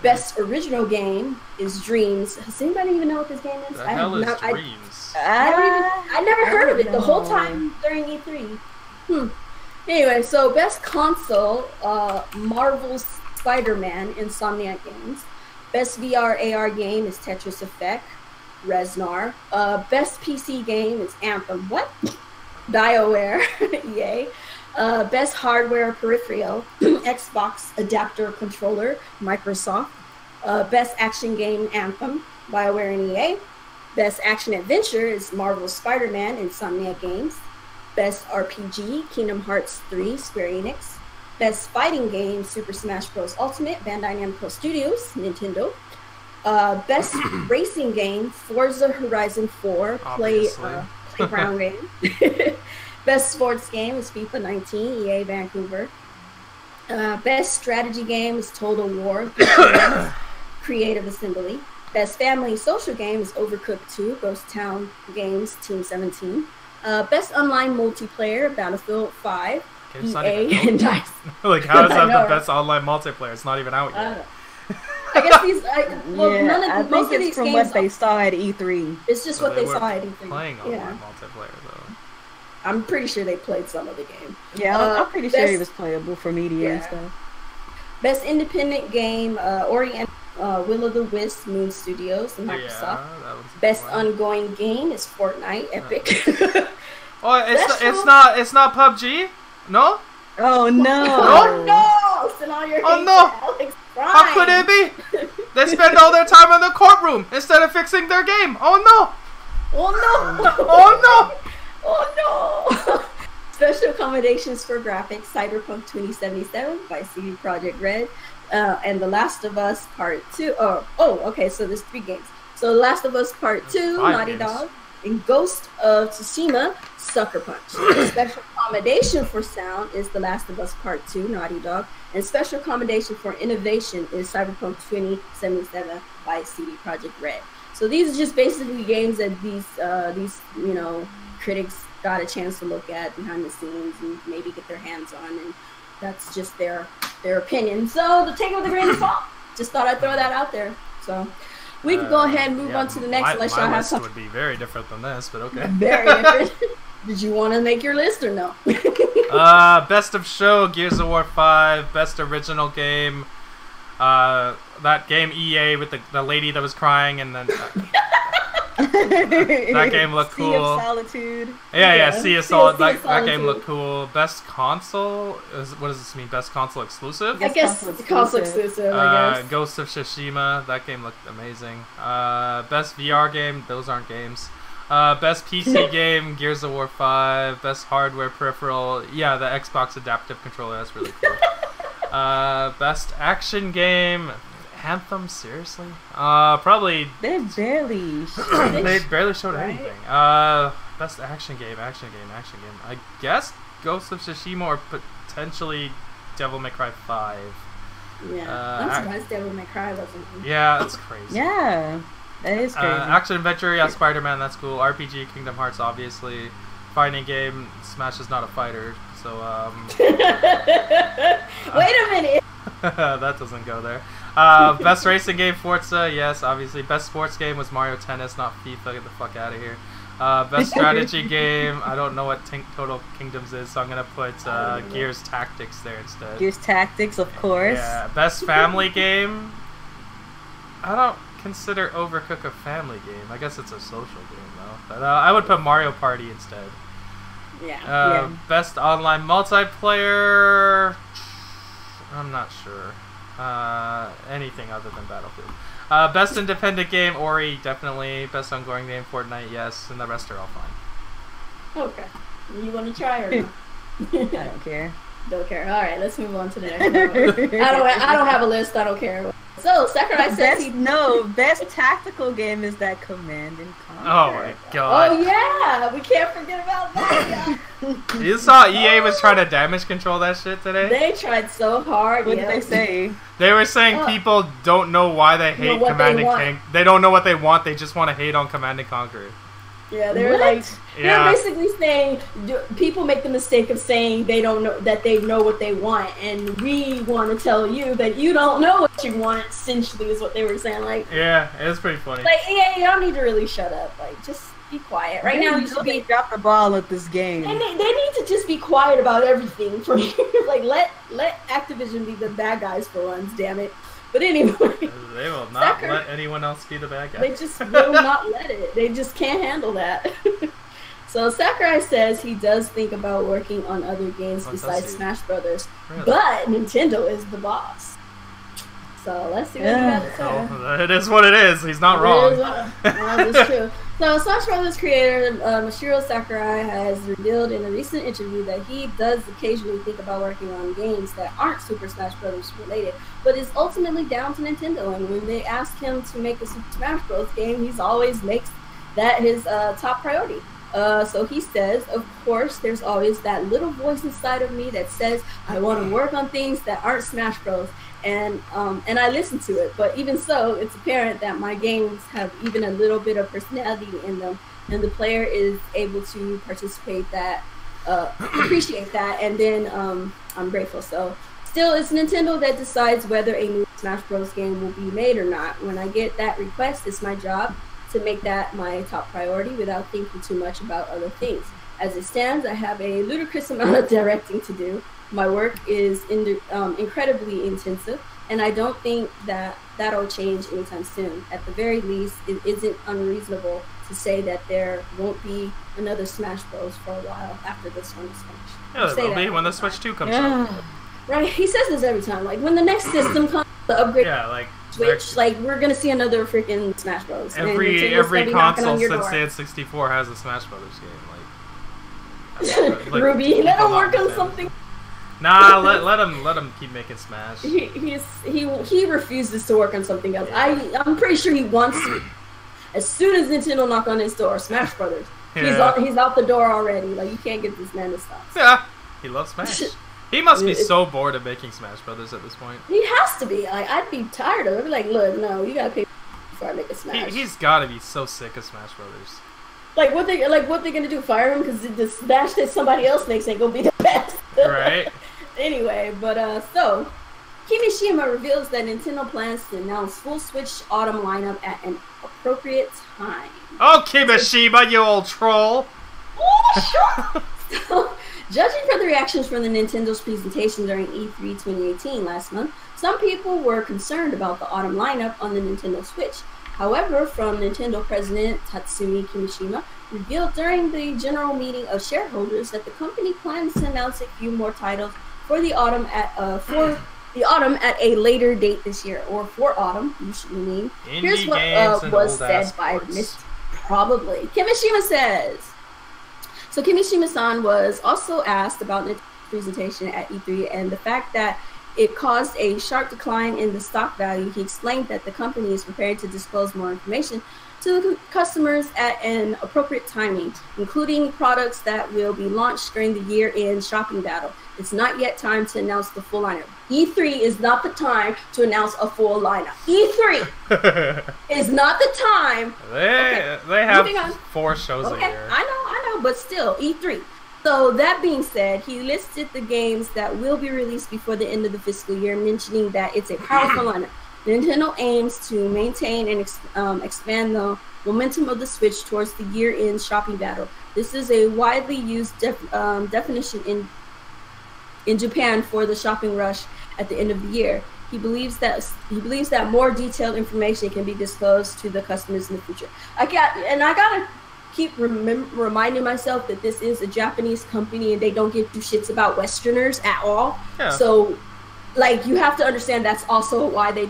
Best original game is Dreams. Does anybody even know what this game is? The hell is Dreams? I never heard of it the whole time during E3. Anyway, so best console, Marvel's Spider-Man, Insomniac Games. Best VR AR game is Tetris Effect, Resnar. Best PC game is Anthem. What? BioWare, EA. Best hardware peripheral, Xbox adapter controller, Microsoft. Best action game, Anthem, BioWare and EA. Best action adventure is Marvel's Spider-Man, Insomniac Games. Best RPG, Kingdom Hearts 3, Square Enix. Best fighting game, Super Smash Bros. Ultimate, Bandai Namco Studios, Nintendo. Best racing game, Forza Horizon 4, Playground game. Best sports game is FIFA 19, EA Vancouver. Best strategy game is Total War, Creative Assembly. Best family social game is Overcooked 2, Ghost Town Games, Team 17. Best online multiplayer, Battlefield 5, EA and DICE. Like, how is that the best online multiplayer? It's not even out yet. I guess these, most of these from games, what they saw at E3. It's just what they saw at E3. Playing online multiplayer though. I'm pretty sure they played some of the game. Yeah, I'm pretty sure it was playable for media and stuff. Best independent game, Ori and Will-o'-the-Wisp, Moon Studios, and Microsoft. Best ongoing game is Fortnite, Epic. It's not PUBG? No? Oh no! Oh no! Sit on your oh no! Alex. How could it be? They spend all their time in the courtroom instead of fixing their game. Oh no! Oh no! Oh no! Oh no! Special accommodations for graphics, Cyberpunk 2077 by CD Projekt Red, and The Last of Us Part 2. Okay, so there's 3 games. So The Last of Us Part 2, Naughty Dog, and Ghost of Tsushima, Sucker Punch. Special accommodation for sound is The Last of Us Part 2, Naughty Dog, and special accommodation for innovation is Cyberpunk 2077 by CD Projekt Red. So these are just basically games that these critics got a chance to look at behind the scenes and maybe get their hands on, and that's just their opinion. So to take it with a grain of salt. Just thought I'd throw that out there. So we can go ahead and move on to the next. Unless y'all have something. Would be very different than this, but okay. Very different. Did you want to make your list or no? Best of show, Gears of War 5. Best original game, that game EA with the lady that was crying, and then that game looked cool. Sea of Solitude. Yeah, Sea of Solitude. That game looked cool. Best console, what does this mean? Best console exclusive? I guess it's console exclusive. I guess. Ghost of Tsushima. That game looked amazing. Best VR game. Those aren't games. Best PC game, Gears of War 5. Best hardware peripheral, yeah, the Xbox adaptive controller. That's really cool. Best action game, Anthem. Seriously? Probably. They barely showed anything. Best action game. I guess Ghost of Tsushima or potentially Devil May Cry 5. Yeah, I'm surprised Devil May Cry wasn't. Yeah, that's crazy. Yeah. That is crazy. Action adventure, yeah, Spider-Man, that's cool. RPG, Kingdom Hearts, obviously. Fighting game, Smash is not a fighter, so Wait a minute. that doesn't go there. Best racing game, Forza, yes, obviously. Best sports game was Mario Tennis, not FIFA. Get the fuck out of here. Best strategy game, I don't know what Total Kingdoms is, so I'm gonna put Gears Tactics there instead. Gears Tactics, of course. Yeah. Best family game, I don't consider Overcooked a family game. I guess it's a social game though. But I would put Mario Party instead. Yeah. Best online multiplayer, I'm not sure. Anything other than Battlefield. Best independent game, Ori, definitely. Best ongoing game, Fortnite, yes. And the rest are all fine. Okay. You want to try or not? I don't care. Don't care. All right, let's move on to the next one. I don't have a list. I don't care. So Sakurai says best tactical game is that Command and Conquer. Oh my god. Oh yeah, we can't forget about that. You saw EA was trying to damage control that shit today? They tried so hard. What did they say? They were saying people don't know why they hate Command and Conquer. They don't know what they want, they just want to hate on Command and Conquer. Yeah, they're like, they're basically saying people make the mistake of saying they don't know that they know what they want, and we want to tell you that you don't know what you want. Essentially, is what they were saying. Like, yeah, it was pretty funny. Like, yeah, y'all need to really shut up. Like, just be quiet right now. You should be drop the ball at this game. And they need to just be quiet about everything. For like, let Activision be the bad guys for once. Damn it. But anyway, they will not let anyone else be the bad guy. They just will not let it. They just can't handle that. So Sakurai says he does think about working on other games besides Smash Brothers, but Nintendo is the boss. So let's see what he got to say. So, it is what it is. He's not wrong. That's true. So Smash Brothers creator Masahiro Sakurai has revealed in a recent interview that he does occasionally think about working on games that aren't Super Smash Brothers related, but is ultimately down to Nintendo. And when they ask him to make a Super Smash Bros. Game, he's always makes that his top priority. So he says, of course, there's always that little voice inside of me that says I want to work on things that aren't Smash Bros. And I listen to it, but even so, it's apparent that my games have even a little bit of personality in them, and the player is able to participate that, appreciate that, and then I'm grateful. So still, it's Nintendo that decides whether a new Smash Bros. Game will be made or not. When I get that request, it's my job to make that my top priority without thinking too much about other things. As it stands, I have a ludicrous amount of directing to do. My work is incredibly intensive, and I don't think that that'll change anytime soon. At the very least, it isn't unreasonable to say that there won't be another Smash Bros. For a while after this one is finished. Yeah, there will be when the Switch 2 comes out. Right, he says this every time. Like, when the next system comes, the upgrade Switch, like, we're gonna see another freaking Smash Bros. Every console since the N64 has a Smash Brothers game. Like Ruby, let him work on something. Nah, let him keep making Smash. He refuses to work on something else. I'm pretty sure he wants to. As soon as Nintendo knock on his door, Smash Brothers, he's out the door already. Like, you can't get this man to stop. Yeah, he loves Smash. He must be so bored of making Smash Brothers at this point. He has to be. Like, I'd be tired of it. I'd be like, look, no, you gotta pay before I make a Smash. He's gotta be so sick of Smash Brothers. Like, what they gonna do? Fire him because the Smash that somebody else makes ain't gonna be the best. Right. Anyway, but so Kimishima reveals that Nintendo plans to announce full Switch Autumn lineup at an appropriate time. Oh, Kimishima, you old troll! So, judging from the reactions from the Nintendo's presentation during E3 2018 last month, some people were concerned about the autumn lineup on the Nintendo Switch. However, from Nintendo President Tatsumi Kimishima, revealed during the general meeting of shareholders that the company plans to announce a few more titles for the autumn at a later date this year, or for autumn, usually mean. Here's what was said by Miss Probably. Kimishima says. So Kimishima-san was also asked about Nintendo's presentation at E3 and the fact that it caused a sharp decline in the stock value. He explained that the company is prepared to disclose more information to the customers at an appropriate timing, including products that will be launched during the year-end shopping battle. It's not yet time to announce the full lineup. E3 is not the time to announce a full lineup. E3 is not the time. They have 4 shows a year. I know, but still, E3. So that being said, he listed the games that will be released before the end of the fiscal year, mentioning that it's a powerful lineup. Nintendo aims to maintain and expand the momentum of the Switch towards the year-end shopping battle. This is a widely used definition in Japan for the shopping rush at the end of the year. He believes that more detailed information can be disclosed to the customers in the future. I gotta keep reminding myself that this is a Japanese company and they don't give two shits about Westerners at all. Yeah. So, like, you have to understand that's also why they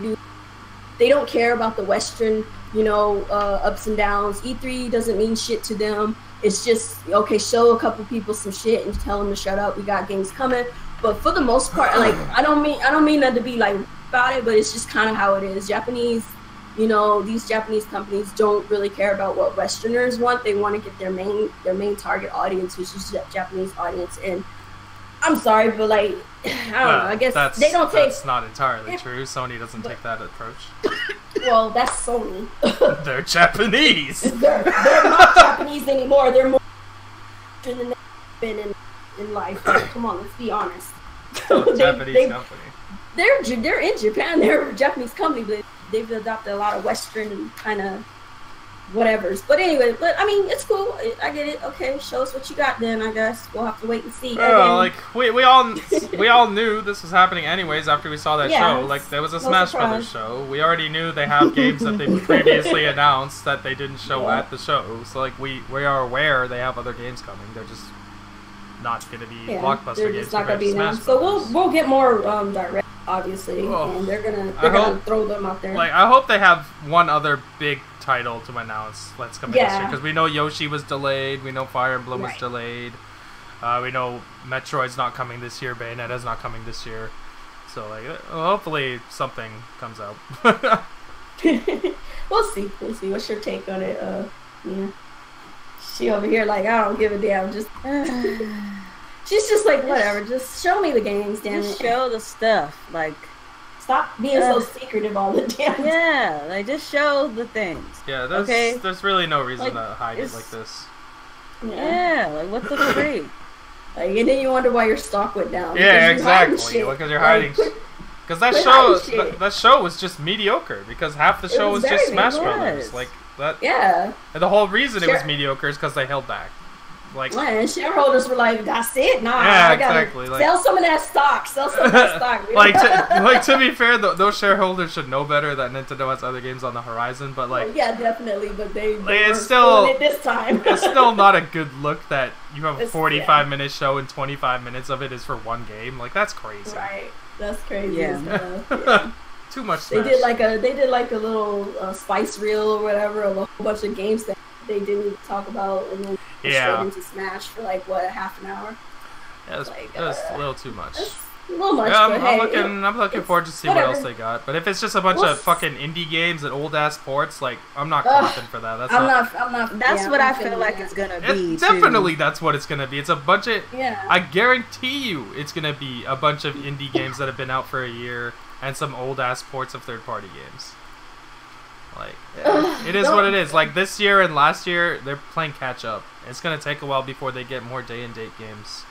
don't care about the Western, ups and downs. E3 doesn't mean shit to them. It's just, okay, show a couple people some shit and tell them to shut up. We got games coming. But for the most part, like, I don't mean that to be like about it, but it's just kind of how it is. Japanese, you know, these Japanese companies don't really care about what Westerners want. They want to get their main target audience, which is the Japanese audience. And I'm sorry, but like, I don't know. I guess they don't take. That's not entirely true. Sony doesn't take that approach. Well, that's Sony. They're Japanese. They're not Japanese anymore. They're more than they've been in life. Like, come on, let's be honest. Japanese company. They're in Japan. They're a Japanese company, but they've adopted a lot of Western kind of whatevers. But anyway, I mean, it's cool. I get it. Okay, show us what you got then. I guess we'll have to wait and see. Like we all knew this was happening anyways after we saw that show. Like there was a Smash Brothers show. We already knew they have games that they previously announced that they didn't show at the show. So like we are aware they have other games coming. They're just not going to be blockbuster games. Not going to be announced. So we'll get more direct, obviously, and they're gonna throw them out there. Like I hope they have one other big title to announce that's coming this year, because we know Yoshi was delayed, we know Fire Emblem was delayed, we know Metroid's not coming this year, Bayonetta's not coming this year, so like hopefully something comes out. We'll see. What's your take on it? Yeah, she over here like I don't give a damn. Just she's just like whatever. Just show me the games, damn it. Just show the stuff. Like stop being so secretive all the damn time. Yeah, like just show the things. Yeah, there's really no reason to hide it like this. Yeah, like what the freak? Like, and then you wonder why your stock went down. Yeah, exactly. Because you're hiding. Because that show was just mediocre. Because half the show was just Smash Brothers. Like that. Yeah. And the whole reason it was mediocre is because they held back. Like, and shareholders were like, "That's it, nah." Yeah, I gotta exactly. Sell some of that stock. Sell some of that stock. To be fair, those shareholders should know better that Nintendo has other games on the horizon. But like, yeah, definitely. But they it's still it this time. It's still not a good look that you have a 45-minute show and 25 minutes of it is for one game. Like that's crazy. Right. That's crazy. Yeah. Too much. Smash. They did like a little spice reel or whatever, a whole bunch of games that they didn't even talk about, and then straight into Smash for like what, a half an hour. Yeah, it was a little too much. A little much. Yeah, but I'm looking forward to see what else they got. But if it's just a bunch of fucking indie games and old ass ports, like I'm not clapping for that. I'm not. That's what I feel like it's gonna be. Definitely, that's what it's gonna be. It's a bunch of. Yeah. I guarantee you, it's gonna be a bunch of indie games that have been out for a year and some old ass ports of third party games. Like, it is what it is. Like, this year and last year, they're playing catch-up. It's going to take a while before they get more day-and-date games.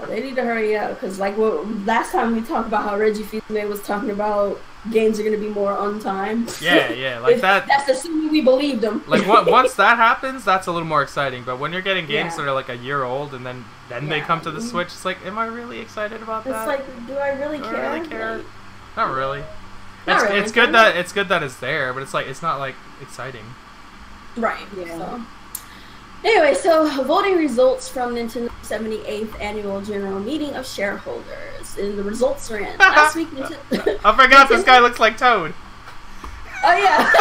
They need to hurry up, because, like, last time we talked about how Reggie Fils-Aimé was talking about games are going to be more on time. Yeah, like that. That's assuming we believed them. Like, once that happens, that's a little more exciting. But when you're getting games that are, like, a year old, and then they come to the Switch, it's like, am I really excited about that? It's like, do I really care? Like, not really. It's good that it's there, but it's like it's not like exciting. Right. Yeah. So. Anyway, so voting results from Nintendo's 78th annual general meeting of shareholders, and the results are in. Last week, I forgot this guy looks like Toad. Oh yeah.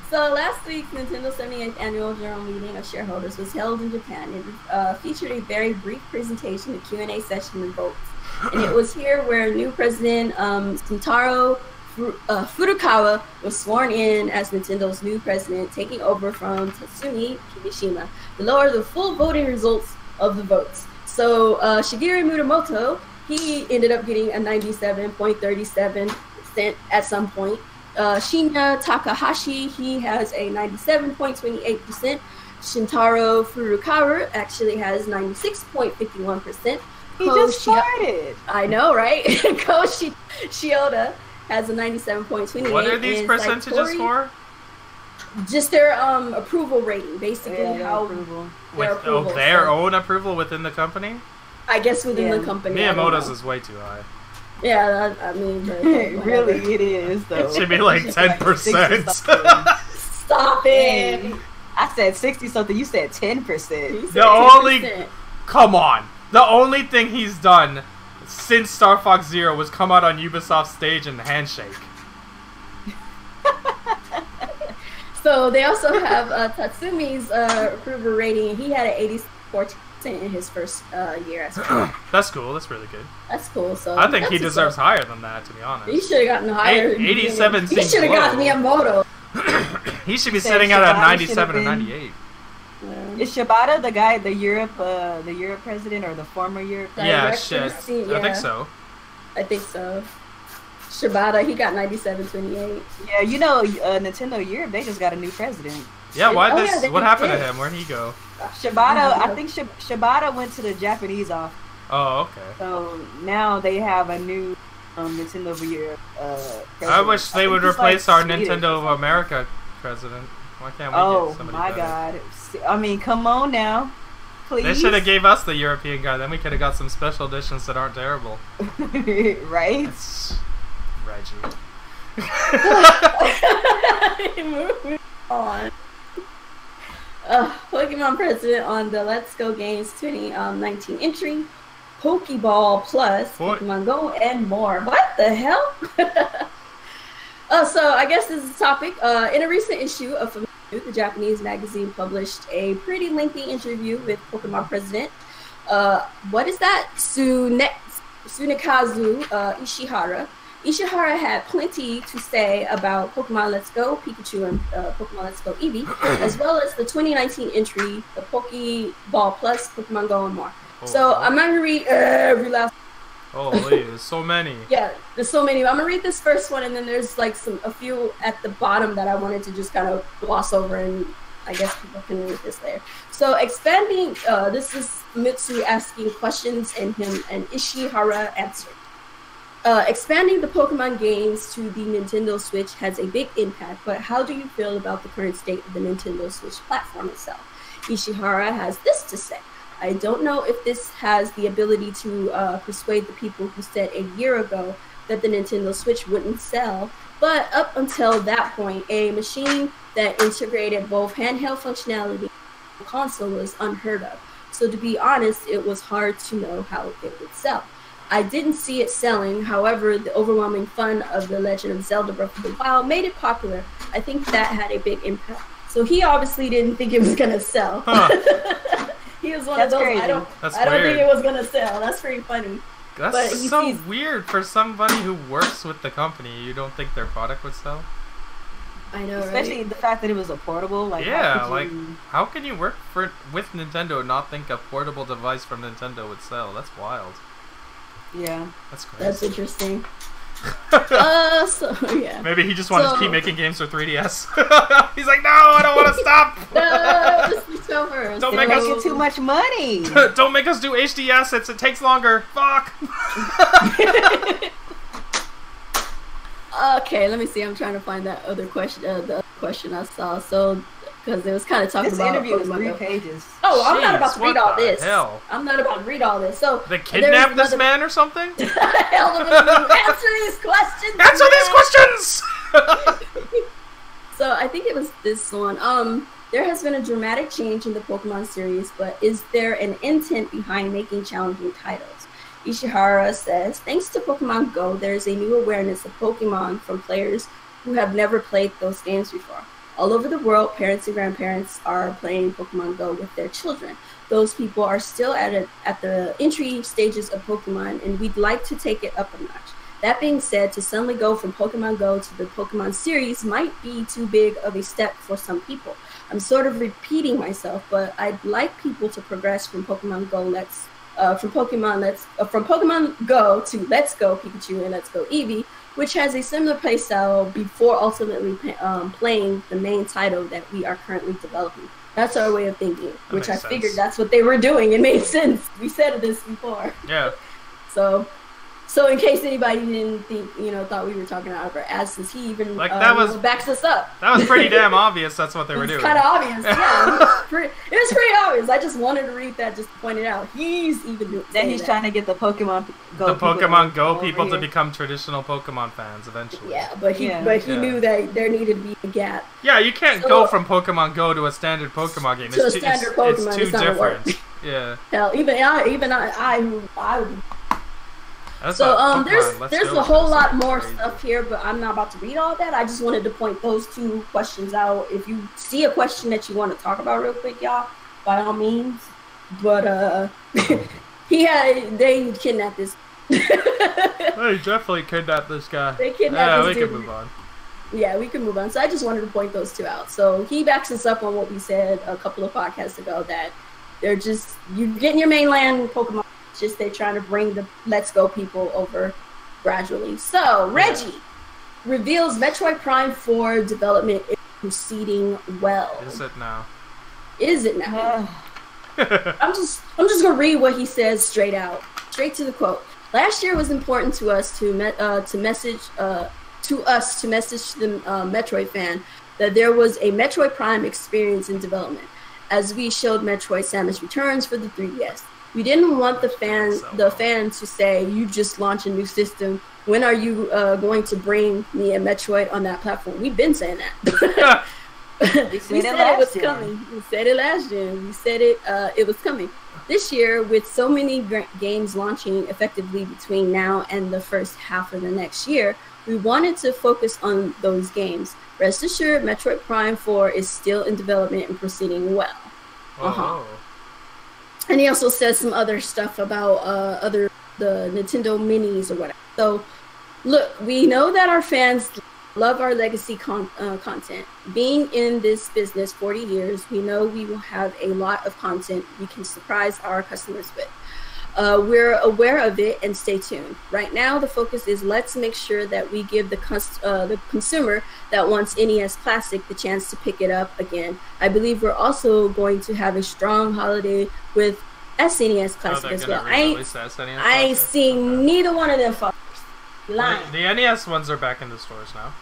So last week's Nintendo's 78th annual general meeting of shareholders was held in Japan. It featured a very brief presentation, a Q&A session, and votes. And it was here where new president Shintaro Furukawa was sworn in as Nintendo's new president, taking over from Tatsumi Kimishima to lower the full voting results of the votes. So Shigeru Miyamoto, he ended up getting a 97.37% at some point. Shinya Takahashi, he has a 97.28%. Shintaro Furukawa actually has 96.51%. He just started. I know, right? Ko Shioda has a 97.28. What are these percentages for? Just their approval rating, basically. Their own approval within the company? I guess within the company. Miyamoto's is way too high. Yeah, I mean, really, it is though. It should be like 10%. Stop it! I said 60 something. You said 10%. Come on. The only thing he's done since Star Fox Zero was come out on Ubisoft's stage and handshake. So they also have Tatsumi's approval rating. He had an 84%. in his first year as well. That's cool. That's really good. That's cool. So I think he deserves higher than that, to be honest. He should have gotten higher. 87 He seems should have low. gotten Miyamoto. He should be sitting at a 97 or 98. Is Shibata the guy, the Europe president or the former Europe? Yeah, Director? shit. I think so. I think so. Shibata, he got 97-28. Yeah, you know, Nintendo Europe, they just got a new president. Yeah, why yeah, what happened to him? Where'd he go? Shibata, I think Shibata went to the Japanese office. Oh, okay. So now they have a new Nintendo Europe president. I wish they would think he's, replace like, our Swedish. Nintendo of America president. Why can't we get somebody my better? God. I mean, come on now. Please. They should have gave us the European guy, then we could have got some special editions that aren't terrible. Right? Reggie. Moving on. Pokemon president on the Let's Go Games 2019 entry. Pokeball Plus, What? Pokemon Go, and more. What the hell? So I guess this is a topic. In a recent issue of the Japanese magazine published a pretty lengthy interview with Pokemon president. What is that? Tsunekazu Ishihara. Ishihara had plenty to say about Pokemon Let's Go Pikachu and Pokemon Let's Go Eevee, as well as the 2019 entry, the Pokeball Plus, Pokemon Go, and more. Oh, So I'm not gonna read every last. Holy, there's so many. Yeah, there's so many. I'm gonna read this first one, and then there's like a few at the bottom that I wanted to just kind of gloss over, and I guess people can read this there. So expanding, this is Mitsu asking questions and Ishihara answered. Expanding the Pokemon games to the Nintendo Switch has a big impact, but how do you feel about the current state of the Nintendo Switch platform itself? Ishihara has this to say. I don't know if this has the ability to persuade the people who said a year ago that the Nintendo Switch wouldn't sell, but up until that point, a machine that integrated both handheld functionality and console was unheard of. So to be honest, it was hard to know how it would sell. I didn't see it selling, however, the overwhelming fun of The Legend of Zelda Breath of the Wild made it popular. I think that had a big impact. So he obviously didn't think it was going to sell. Huh. He was one That's of those, crazy. I don't weird. think it was going to sell. That's pretty funny. That's so weird for somebody who works with the company. You don't think their product would sell? I know, Especially right? the fact that it was a portable. Like, Yeah, how can you work with Nintendo and not think a portable device from Nintendo would sell? That's wild. Yeah. That's crazy. That's interesting. So yeah. Maybe he just wanted to keep making games for 3DS. He's like, no, I don't want to stop. No, it's over. Don't They're make us making too much money. Don't make us do HD assets. It takes longer. Fuck. Okay, let me see. I'm trying to find that other question. The other question I saw. So, because it was kind of talking This about interview is Pokemon 3 Go. pages. Oh, I'm not Jeez, about to read what all the this. hell? I'm not about to read all this. So They kidnapped this man or something? Hell of a answer these questions. Answer these questions! So I think it was this one. There has been a dramatic change in the Pokemon series, but is there an intent behind making challenging titles? Ishihara says, thanks to Pokemon Go, there is a new awareness of Pokemon from players who have never played those games before. All over the world, parents and grandparents are playing Pokemon Go with their children. Those people are still at the entry stages of Pokemon, and we'd like to take it up a notch. That being said, to suddenly go from Pokemon Go to the Pokemon series might be too big of a step for some people. I'm sort of repeating myself, but I'd like people to progress from Pokemon Go from Pokemon Go to Let's Go Pikachu and Let's Go Eevee, which has a similar playstyle before ultimately playing the main title that we are currently developing. That's our way of thinking, which I figured that's what they were doing. It made sense. We said this before. Yeah. So in case anybody didn't think, thought we were talking out of our asses, he even backs us up. That was pretty damn obvious. That's what they were doing. It's kind of obvious, yeah. It was pretty obvious. I just wanted to read that just to point it out. He's even doing Then he's trying to get the Pokemon Go people to become traditional Pokemon fans eventually. Yeah, but he knew that there needed to be a gap. Yeah, you can't go from Pokemon Go to a standard Pokemon game. It's too different. Yeah. Hell, even I would. So there's a whole lot more stuff here, but I'm not about to read all that. I just wanted to point those 2 questions out. If you see a question that you want to talk about real quick, y'all, by all means, But they kidnapped this. They definitely kidnapped this guy. They kidnapped this dude. We can move on. Yeah, we can move on. So I just wanted to point those two out. So he backs us up on what we said a couple of podcasts ago, that they're just, you getting your mainland Pokemon, it's just they're trying to bring the Let's Go people over gradually. So Reggie reveals Metroid Prime 4 development is proceeding well. Is it now? Is it now? I'm just gonna read what he says straight to the quote. Last year was important to us to message the Metroid fan that there was a Metroid Prime experience in development, as we showed Metroid Samus Returns for the 3DS. We didn't want the fan to say, you just launched a new system. When are you going to bring me a Metroid on that platform? We've been saying that. We said it was coming. We said it last year. We said it was coming. This year, with so many games launching effectively between now and the first half of the next year, we wanted to focus on those games. Rest assured, Metroid Prime 4 is still in development and proceeding well. And he also says some other stuff about the Nintendo Minis or whatever. So, look, we know that our fans love our legacy content. Being in this business 40 years, we know we will have a lot of content we can surprise our customers with. We're aware of it, and stay tuned. Right now, the focus is let's make sure that we give the consumer that wants NES Classic the chance to pick it up again. I believe we're also going to have a strong holiday with SNES Classic as well. I ain't seen neither one of them fuckers. Lying. The NES ones are back in the stores now.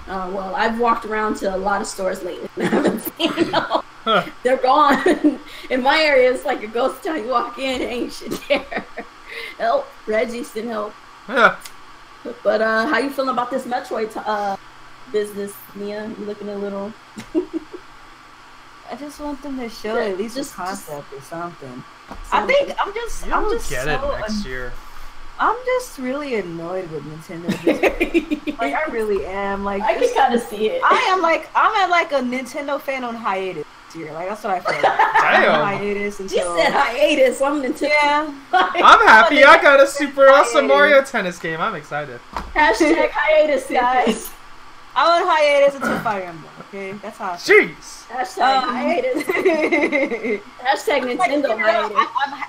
Well, I've walked around to a lot of stores lately and I haven't seen them. They're gone. In my area, it's like a ghost town. You walk in, ain't shit there. Help. Reggie sent help. Yeah. But how you feeling about this Metroid business, Mia? You looking a little... I just want them to show at least a concept or something. I think I'm just get it next year. I'm just really annoyed with Nintendo. Like, I really am. Like, I can kind of see it. I'm at like a Nintendo fan on hiatus this year. Like, that's what I feel like. I'm on hiatus until... You said hiatus. I'm Nintendo. Yeah. I'm happy. I got a super awesome Mario Tennis game. I'm excited. Hashtag hiatus, guys. I'm on hiatus until Fire Emblem. Okay, that's how I feel. Jeez. Hashtag hiatus. Hashtag Nintendo hiatus.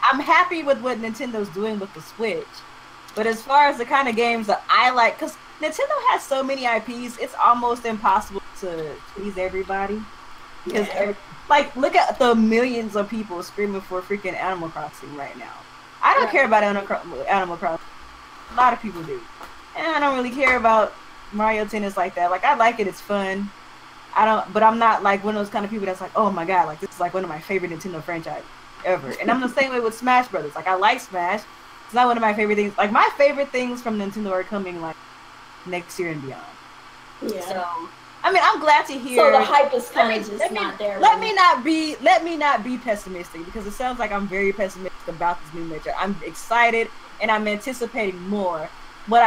I'm happy with what Nintendo's doing with the Switch. But as far as the kind of games that I like, because Nintendo has so many IPs, it's almost impossible to please everybody. Because, like, look at the millions of people screaming for freaking Animal Crossing right now. I don't care about Animal Crossing. A lot of people do. And I don't really care about Mario Tennis like that. Like, I like it, it's fun. But I'm not like one of those kind of people that's like, oh my god, like this is like one of my favorite Nintendo franchises ever. And I'm the same way with Smash Brothers. Like, I like Smash. It's not one of my favorite things. Like, my favorite things from Nintendo are coming like next year and beyond. Yeah. So, I mean, I'm glad to hear. So the hype is kind of just not there. Let me not be pessimistic, because it sounds like I'm very pessimistic about this new Metro. I'm excited and I'm anticipating more. What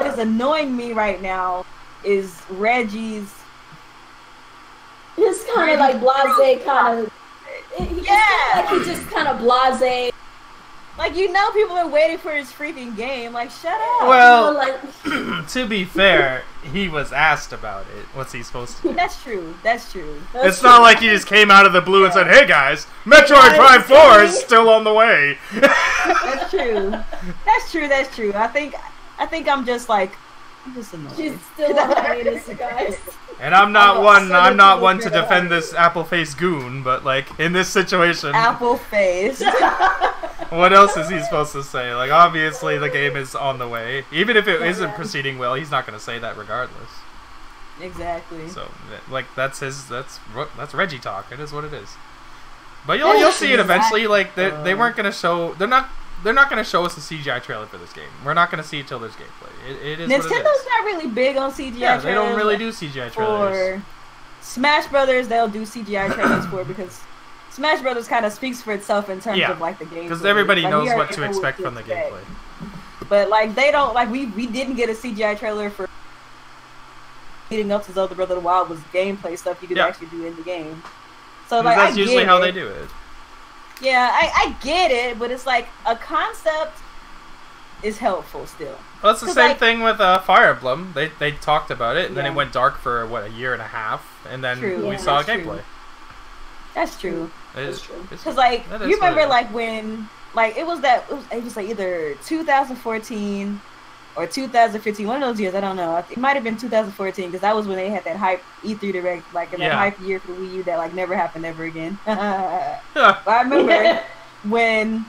is annoying me right now is Reggie's. It's kind of like blasé, kind of. Yeah. Like he just kind of blasé. Like, you know, people are waiting for his freaking game. Like, shut up. Well, you know, like... to be fair, he was asked about it. What's he supposed to do? That's true. It's not like he just came out of the blue and said, "Hey guys, Metroid Prime 4 is still on the way." That's true. That's true. I think I'm just like, I'm just annoyed. She's still on hiatus, guys. And I'm not one to defend this apple face goon, but like in this situation, apple face. What else is he supposed to say? Like, obviously the game is on the way. Even if it isn't proceeding well, he's not going to say that regardless. Exactly. So, like, that's Reggie talk. It is what it is. But you'll see it eventually. Like, they weren't going to show. They're not going to show us a CGI trailer for this game. We're not going to see it till there's gameplay. It is Nintendo's what it is. not really big on CGI trailers. Yeah, they don't really do CGI trailers. For Smash Brothers, they'll do CGI trailers for, because Smash Brothers kind of speaks for itself in terms of like the gameplay. Because everybody knows what to expect from the gameplay. But like, they don't, like, we didn't get a CGI trailer for leading up to Zelda Breath of the Wild was gameplay stuff you could actually do in the game. So like, that's usually how they do it. Yeah, I get it, but it's like a concept is helpful still. Well, it's the same thing with Fire Emblem. They talked about it, and then Yeah. it went dark for what, a year and a half, and then True. we Yeah, saw that's true. gameplay. That's true. That's true. Because like that is you remember what it is. like when like it was like either 2014 or 2015, one of those years. I don't know. It might have been 2014 because that was when they had that hype E3 direct, like in that hype year for Wii U that like never happened ever again. But I remember when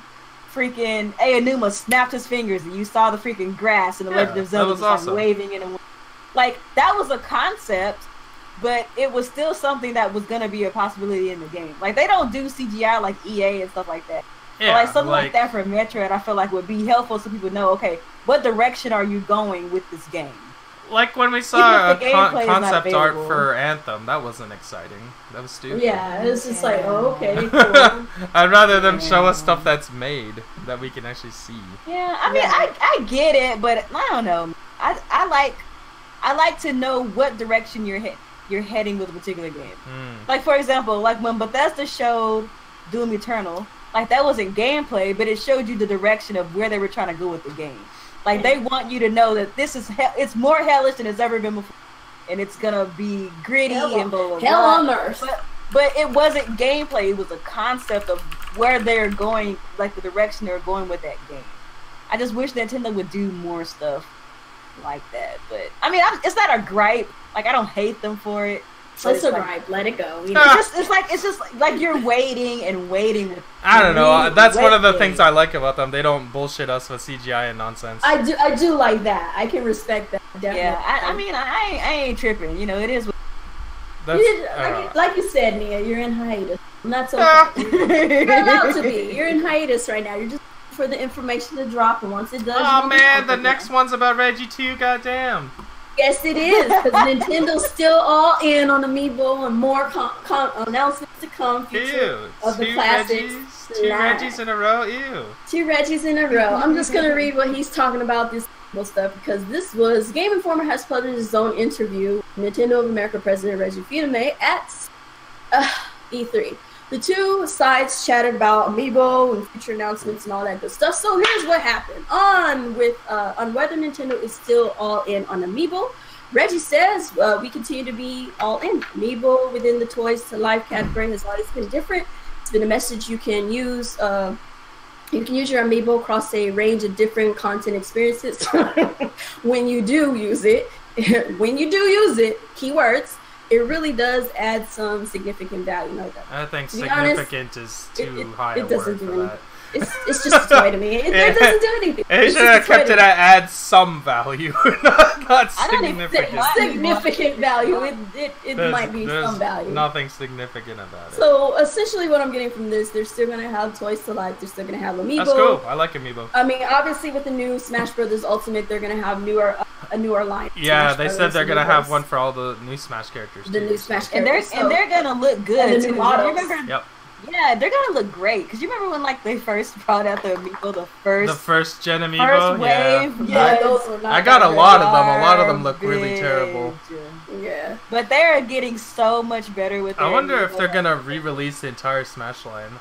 freaking Aonuma snapped his fingers and you saw the freaking grass and the Legend of Zelda just awesome. like waving in and like that was a concept, but it was still something that was gonna be a possibility in the game. Like they don't do CGI like EA and stuff like that. Yeah, but like something like that for Metroid, I feel like would be helpful so people know, okay, what direction are you going with this game? Like when we saw Even if the gameplay is not concept art available. for Anthem, that wasn't exciting. That was stupid. Yeah, it's just like, oh, okay, cool. I'd rather them show us stuff that's made that we can actually see. Yeah, I mean, I get it, but I don't know. I like to know what direction you're heading with a particular game. Like for example, like when Bethesda showed Doom Eternal, like that wasn't gameplay, but it showed you the direction of where they were trying to go with the game. Like they want you to know that this is it's more hellish than it's ever been before, and it's gonna be gritty and blah, blah, blah. Hell on earth. But it wasn't gameplay. It was a concept of where they're going, like the direction they're going with that game. I just wish Nintendo would do more stuff like that. But I mean, it's not a gripe. Like I don't hate them for it. It's a like, gripe. Let it go. You It's know? just like you're waiting and waiting. I don't know. That's one of the things I like about them. They don't bullshit us with CGI and nonsense. I do like that. I can respect that. Definitely. Yeah, I mean, I ain't tripping. You know, it is. Like you said, Nia, you're in hiatus. And that's okay. You're allowed to be. You're in hiatus right now. You're just for the information to drop, and once it does. Oh man, the next one's about Reggie too. Goddamn. Yes, it is, because Nintendo's still all in on Amiibo and more announcements to come. Ew. Of the classics. Two Reggies in a row. Ew. 2 Reggies in a row. I'm just gonna read what he's talking about this stuff because this was Game Informer has published his own interview with Nintendo of America President Reggie Fils-Aimé at E3. The two sides chatted about Amiibo and future announcements and all that good stuff. So here's what happened. On whether Nintendo is still all in on Amiibo, Reggie says, we continue to be all in. Amiibo within the Toys to Life category has always been different. It's been a message you can use. You can use your Amiibo across a range of different content experiences. When you do use it, keywords, it really does add some significant value. No, I think to be significant honest, is too high a word for that. It's just a toy to me. It doesn't do anything. It should have kept it at add some value, not significant. Significant value. It might be some value. Nothing significant about it. So essentially, what I'm getting from this, they're still gonna have Toys to Life. They're still gonna have Amiibo. That's cool. I like Amiibo. I mean, obviously, with the new Smash Brothers Ultimate, they're gonna have a newer line. Yeah, Smash they said Brothers they're gonna have Universe. one for all the new Smash characters. The new Smash And characters. they're gonna look good. And the new too. models. You remember? Yep. Yeah, they're gonna look great. Cause you remember when like they first brought out the Amiibo, the first Gen Amiibo. first wave. Yeah, Yes. those were not I got that a great. lot of them. A lot of them look really Garbage. terrible. Yeah. But they're getting so much better with. I their wonder if Amiibo. they're gonna re-release the entire Smash line.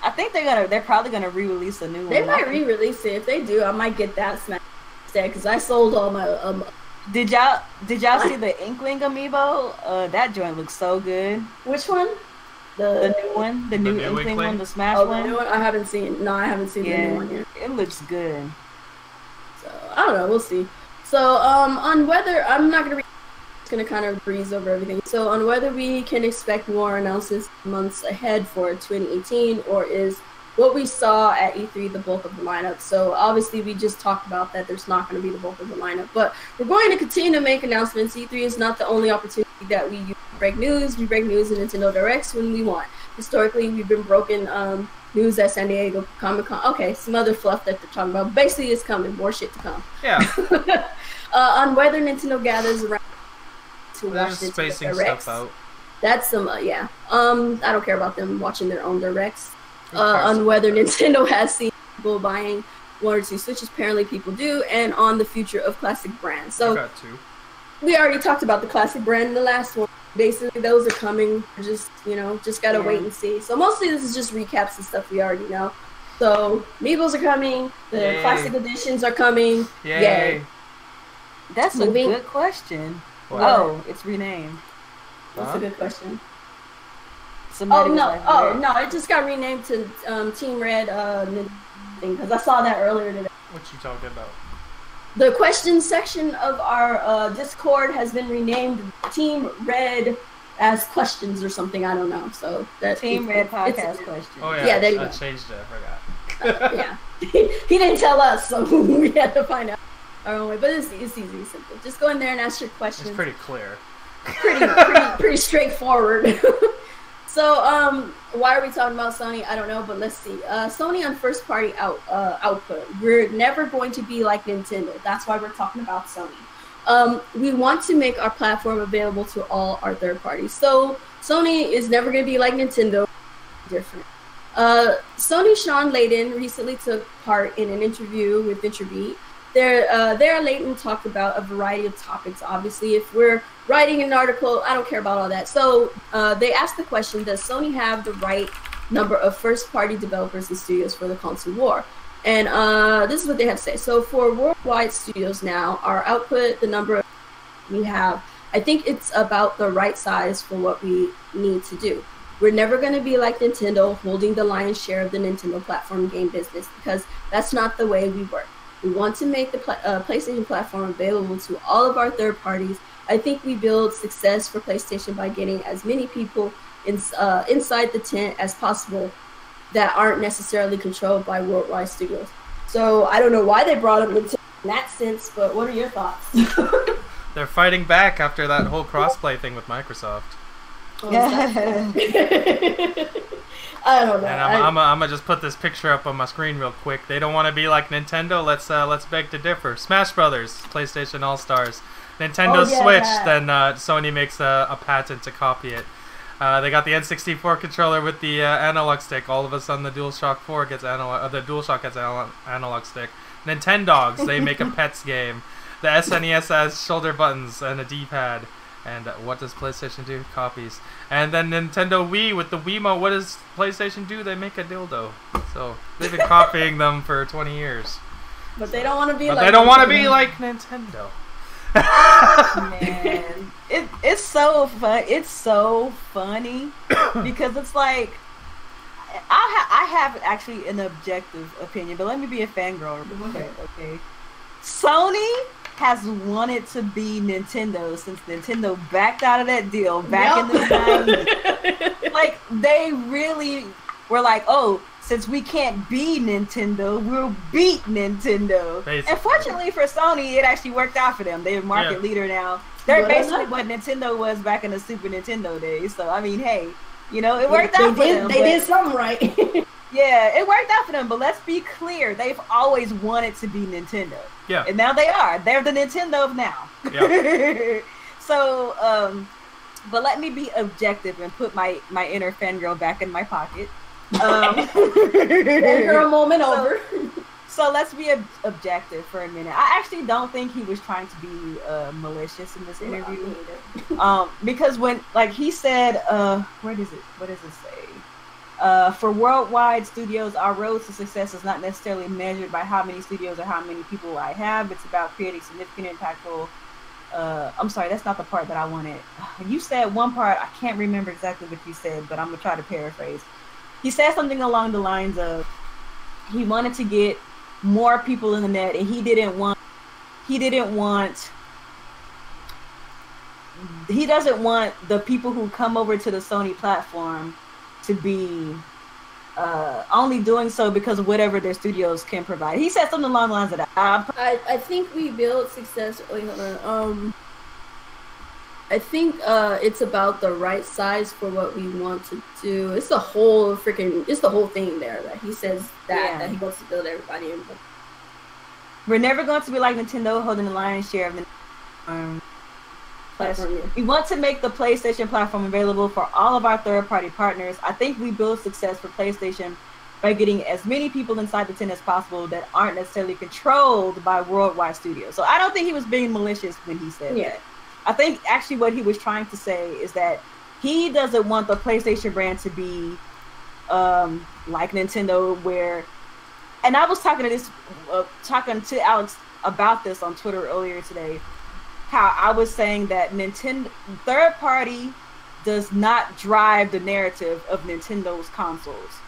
I think they're probably gonna re-release a new They one. might re-release it. If they do, I might get that Smash instead because I sold all my. Did y'all see the Inkling Amiibo? That joint looks so good. Which one? The new one, the new Inkling one, the Smash the one. new one. I haven't seen. No, I haven't seen the new one yet. It looks good. So I don't know. We'll see. So on whether I'm not gonna. Just gonna kind of breeze over everything. So on whether we can expect more announcements months ahead for 2018, or is what we saw at E3 the bulk of the lineup. So obviously we just talked about that there's not going to be the bulk of the lineup, but we're going to continue to make announcements. E3 is not the only opportunity that we use to break news. We break news in Nintendo Directs when we want. Historically, we've been broken news at San Diego Comic-Con. Okay, some other fluff that they're talking about. Basically, it's coming. More shit to come. Yeah. On whether Nintendo gathers around to They're watch just Nintendo spacing Directs. stuff out. That's some, yeah. I don't care about them watching their own directs. On whether Nintendo has seen people buying 1 or 2 Switches, apparently people do, and on the future of classic brands. I So got 2. we already talked about the classic brand in the last one. basically those are coming. We're just, just gotta wait and see. So mostly this is just recaps of stuff we already know. So Meeples are coming. The classic editions are coming. Yay! That's a good question. What? Oh, it's renamed. That's a good question. Somebody no! It just got renamed to Team Red thing because I saw that earlier today. What you talking about? The questions section of our Discord has been renamed Team Red as questions or something. I don't know. So that Team Red podcast questions. Oh yeah, there you go. I changed it. I forgot. Yeah, he didn't tell us, so we had to find out our own way. But it's easy, simple. Just go in there and ask your questions. It's pretty clear. Pretty straightforward. So, why are we talking about Sony? I don't know, but let's see. Sony on first-party output. We're never going to be like Nintendo. That's why we're talking about Sony. We want to make our platform available to all our third parties. So, Sony is never going to be like Nintendo. Different. Sony Sean Layden recently took part in an interview with VentureBeat. There Layton talked about a variety of topics. Obviously, if we're writing an article, I don't care about all that. So they asked the question, does Sony have the right number of first-party developers and studios for the console war? And this is what they have to say. So for worldwide studios now, our output, the number we have, I think it's about the right size for what we need to do. We're never going to be like Nintendo, holding the lion's share of the Nintendo platform game business, because that's not the way we work. We want to make the PlayStation platform available to all of our third parties. I think we build success for PlayStation by getting as many people inside the tent as possible that aren't necessarily controlled by worldwide studios. So I don't know why they brought up Nintendo in that sense, but what are your thoughts? They're fighting back after that whole crossplay thing with Microsoft. I don't know. And I'm gonna just put this picture up on my screen real quick. They don't want to be like Nintendo. Let's beg to differ. Smash Brothers, PlayStation All Stars, Nintendo Switch. Then Sony makes a patent to copy it. They got the N64 controller with the analog stick. All of a sudden, the DualShock 4 gets analog. The DualShock gets analog stick. Nintendogs, they make a pets game. The SNES has shoulder buttons and a D-pad. And what does PlayStation do? Copies. And then Nintendo Wii with the Wiimote. What does PlayStation do? They make a dildo. So they've been copying them for 20 years. But they don't want to be. But they don't want to be like Nintendo. Man, it's so fun. It's so funny because it's like I have actually an objective opinion, but let me be a fangirl. Okay. Sony has wanted to be Nintendo since Nintendo backed out of that deal back in the 90s. Like, they really were like, oh, since we can't be Nintendo, we'll beat Nintendo. Basically. And fortunately for Sony, it actually worked out for them. They're a market leader now. They're basically what Nintendo was back in the Super Nintendo days. So, I mean, hey, it worked out for them. They did something right. Yeah, it worked out for them, but let's be clear. They've always wanted to be Nintendo. Yeah. And now they are. They're the Nintendo of now. Yeah. So, but let me be objective and put my inner fangirl back in my pocket. Fangirl moment over. So let's be objective for a minute. I actually don't think he was trying to be malicious in this interview. Because when, like he said, what does it say? For worldwide studios, our road to success is not necessarily measured by how many studios or how many people I have. It's about creating significant, impactful. I'm sorry, that's not the part that I wanted. You said one part, I can't remember exactly what you said, but I'm gonna try to paraphrase. He said something along the lines of he wanted to get more people in the net, and he doesn't want the people who come over to the Sony platform to be only doing so because of whatever their studios can provide. He said something along the lines of that. I think we build success. Wait, hold on. I think it's about the right size for what we want to do. It's the whole thing there that he says that he wants to build everybody in. We're never going to be like Nintendo, holding the lion's share of the platform. We want to make the PlayStation platform available for all of our third-party partners. I think we build success for PlayStation by getting as many people inside the tent as possible that aren't necessarily controlled by worldwide studios. So I don't think he was being malicious when he said that. I think actually what he was trying to say is that he doesn't want the PlayStation brand to be like Nintendo, where, and I was talking to Alex about this on Twitter earlier today, how I was saying that Nintendo third party does not drive the narrative of Nintendo's consoles.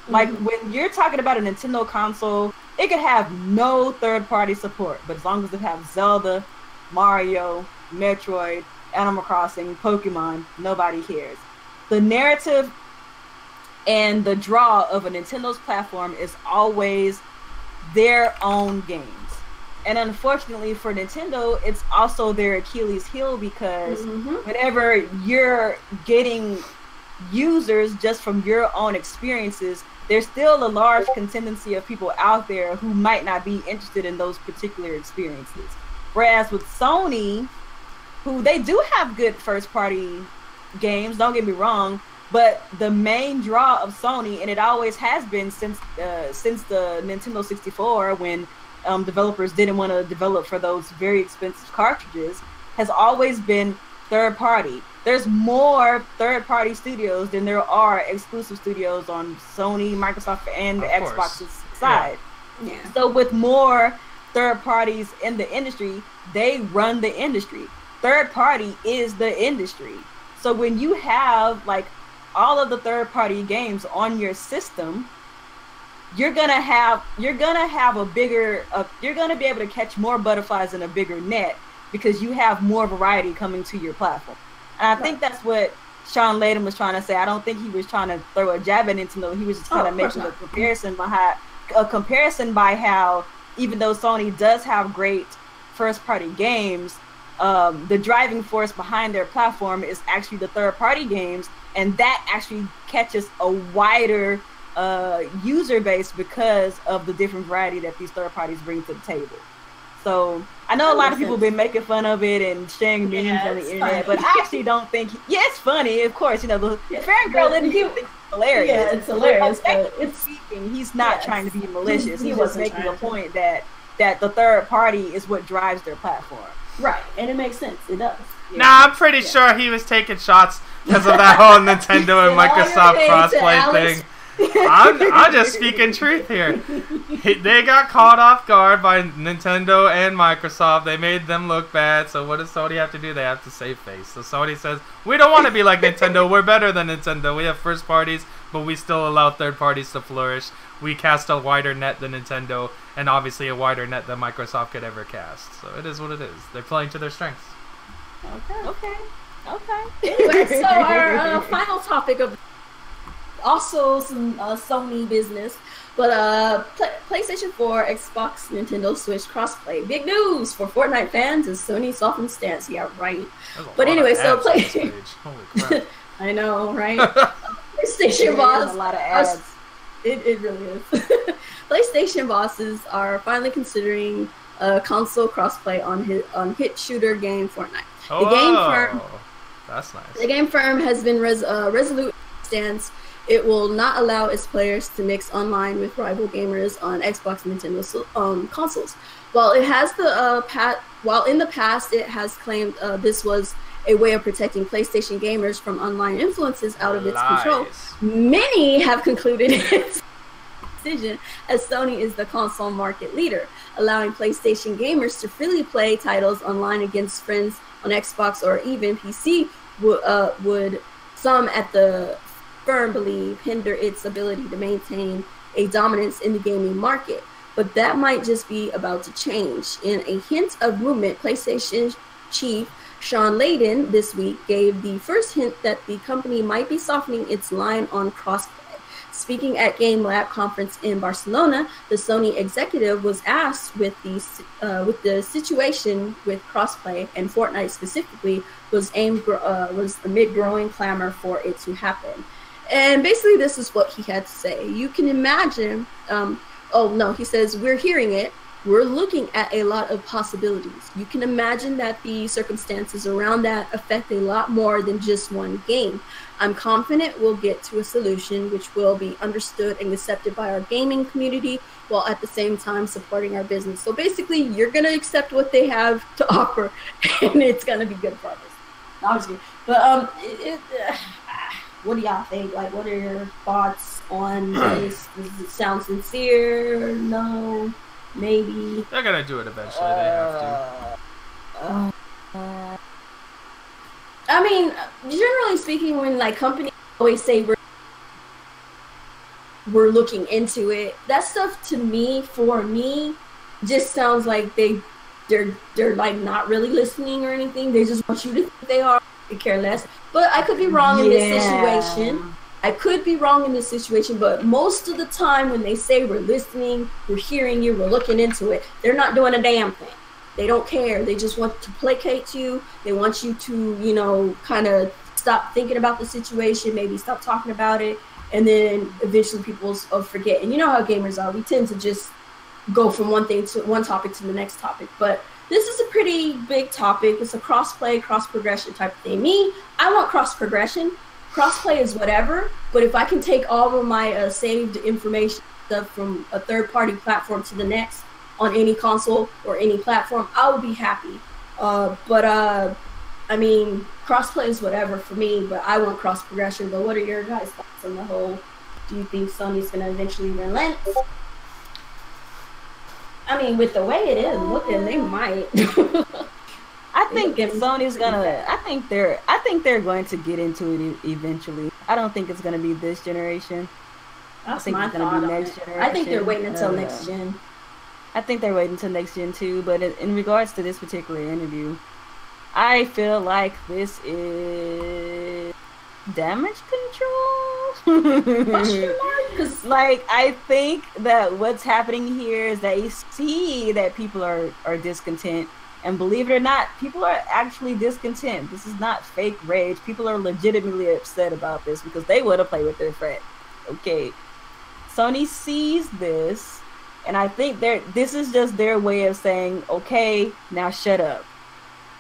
Like when you're talking about a Nintendo console, it could have no third party support, but as long as it has Zelda, Mario, Metroid, Animal Crossing, Pokemon, nobody cares. The narrative and the draw of a Nintendo's platform is always their own games. And unfortunately for Nintendo, it's also their Achilles heel, because whenever you're getting users just from your own experiences, there's still a large contingency of people out there who might not be interested in those particular experiences. Whereas with Sony, who they do have good first-party games, don't get me wrong, but the main draw of Sony, and it always has been since the Nintendo 64, when developers didn't want to develop for those very expensive cartridges, has always been third party. There's more third party studios than there are exclusive studios on Sony, Microsoft, and the Xbox's side. Yeah. So with more third parties in the industry, they run the industry. Third party is the industry. So when you have like all of the third party games on your system, you're gonna have a bigger you're gonna be able to catch more butterflies in a bigger net, because you have more variety coming to your platform. And I think that's what Sean Layden was trying to say. I don't think he was trying to throw a jab at Nintendo. He was just kind of making a comparison by how, even though Sony does have great first party games, the driving force behind their platform is actually the third party games, and that actually catches a wider user base because of the different variety that these third parties bring to the table. So I know a lot of people have been making fun of it and sharing memes on the internet, but I actually don't think it's funny. Of course, you know, the fangirl didn't think it's hilarious. Yeah, it's hilarious. But he's not trying to be malicious. He's just making a point that the third party is what drives their platform. Right, and it makes sense. It does. Yeah. Nah, I'm pretty sure he was taking shots because of that whole Nintendo and Microsoft crossplay thing. I'm just speaking truth here. They got caught off guard by Nintendo and Microsoft. They made them look bad. So what does Sony have to do? They have to save face. So Sony says, we don't want to be like Nintendo. We're better than Nintendo. We have first parties, but we still allow third parties to flourish. We cast a wider net than Nintendo, and obviously a wider net than Microsoft could ever cast. So it is what it is. They're playing to their strengths. Okay. Anyway, so our final topic of also some Sony business, but PlayStation 4, Xbox, Nintendo Switch crossplay. Big news for Fortnite fans as Sony softens stance. Yeah, right. But anyway, so Holy crap. I know, right? PlayStation boss. A lot of ads. It really is. PlayStation bosses are finally considering console crossplay on hit shooter game Fortnite. That's nice. The game firm has been resolute stance. It will not allow its players to mix online with rival gamers on Xbox and Nintendo consoles. While in the past it has claimed this was a way of protecting PlayStation gamers from online influences out of its control, many have concluded its decision, as Sony is the console market leader, allowing PlayStation gamers to freely play titles online against friends on Xbox or even PC would some at the firm believe hinder its ability to maintain a dominance in the gaming market. But that might just be about to change. In a hint of movement, PlayStation chief Sean Layden this week gave the first hint that the company might be softening its line on crossplay. Speaking at Game Lab conference in Barcelona, the Sony executive was asked with the situation with crossplay and Fortnite specifically was amid growing clamor for it to happen. And basically, this is what he had to say. You can imagine. He says, we're hearing it. we're looking at a lot of possibilities. You can imagine that the circumstances around that affect a lot more than just one game. I'm confident we'll get to a solution which will be understood and accepted by our gaming community, while at the same time supporting our business. So basically, you're going to accept what they have to offer, and it's going to be good for us. Obviously. But what do y'all think? Like, what are your thoughts on this? Does it sound sincere? No? Maybe? They're going to do it eventually. They have to. I mean, generally speaking, when like companies always say we're looking into it, that stuff to me, for me, just sounds like they're like not really listening or anything. They just want you to think they are. They care less. But I could be wrong in this situation. I could be wrong in this situation, but most of the time when they say we're listening, we're hearing you, we're looking into it, they're not doing a damn thing. They don't care. They just want to placate you. They want you to, you know, kind of stop thinking about the situation, maybe stop talking about it, and then eventually people will forget. And you know how gamers are. We tend to just go from one topic to the next topic. But this is a pretty big topic. It's a cross-play, cross-progression type of thing. Me, I want cross-progression. Cross-play is whatever, but if I can take all of my saved information stuff from a third-party platform to the next on any console or any platform, I would be happy. I mean, cross-play is whatever for me, but I want cross-progression. But what are your guys' thoughts on the whole? Do you think Sony's going to eventually relent? I mean, with the way it is looking, they might. I think Sony's gonna. I think they're going to get into it eventually. I don't think it's gonna be this generation. That's I think my it's gonna be next generation. I think they're waiting until next gen. I think they're waiting until next gen too. But in regards to this particular interview, I feel like this is damage control. Because like I think that what's happening here is they see that people are discontent, and believe it or not, people are actually discontent. This is not fake rage. People are legitimately upset about this because they want to play with their friend. Okay, Sony sees this, and I think this is just their way of saying, okay, now shut up.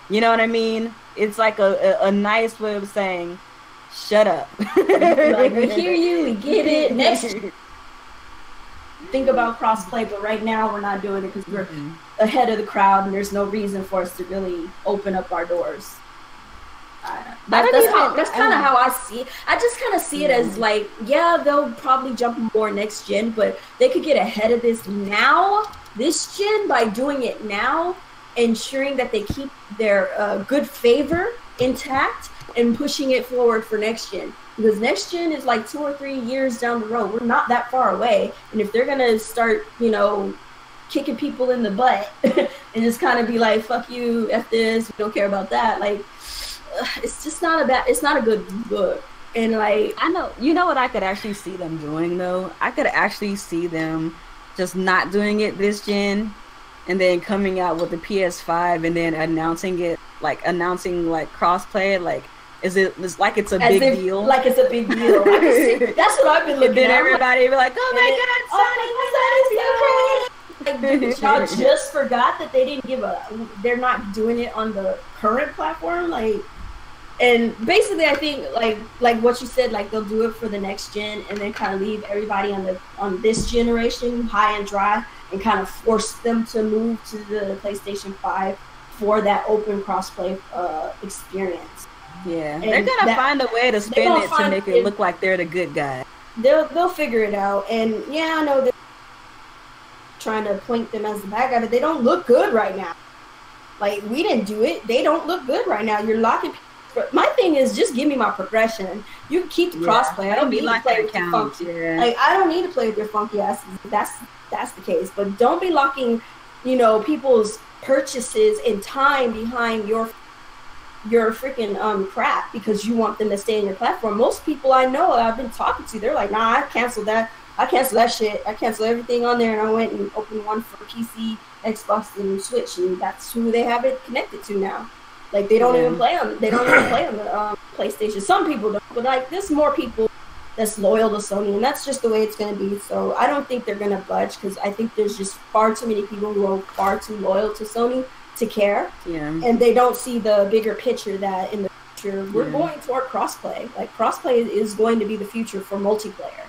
You know what I mean? It's like a nice way of saying, shut up. Like, we hear you, we get it. Next, think about crossplay, but right now we're not doing it because we're ahead of the crowd, and there's no reason for us to really open up our doors. That's kind of how I see it. I just kind of see it as like, yeah, they'll probably jump more next gen, but they could get ahead of this gen, by doing it now, ensuring that they keep their good favor intact and pushing it forward for next gen. Because next gen is like 2 or 3 years down the road. We're not that far away. And if they're going to start, you know, kicking people in the butt and just kind of be like, fuck you, F this, we don't care about that. Like, it's just it's not a good look. And like, I know, you know what I could actually see them doing though? I could actually see them just not doing it this gen and then coming out with the PS5 and then announcing crossplay, like, it's like it's a big deal. Like it's a big deal. That's what I've been looking at. Then everybody be like, oh my god, Sony, like, y'all just forgot that they didn't they're not doing it on the current platform, like. And basically, I think like what you said, like they'll do it for the next gen, and then kind of leave everybody on this generation high and dry, and kind of force them to move to the PlayStation 5 for that open crossplay experience. Yeah, and they're gonna find a way to spin it to make it look like they're the good guy. They'll figure it out, and yeah, I know they're trying to point them as the bad guy, but they don't look good right now. Like, we didn't do it; they don't look good right now. You're locking. My thing is, just give me my progression. You can keep the crossplay. I don't need to play with your funky. Like, I don't need to play with your funky asses. That's the case. But don't be locking, you know, people's purchases and time behind your freaking crap because you want them to stay in your platform. Most people I know I've been talking to, they're like, nah, I canceled that. I canceled that shit. I canceled everything on there, and I went and opened one for PC, Xbox, and Switch, and that's who they have it connected to now. Like, they don't even play on the PlayStation. Some people don't, but like, there's more people that's loyal to Sony, and that's just the way it's going to be. So I don't think they're going to budge, because I think there's just far too many people who are far too loyal to Sony to care. Yeah. And they don't see the bigger picture that in the future we're going toward crossplay. Like, crossplay is going to be the future for multiplayer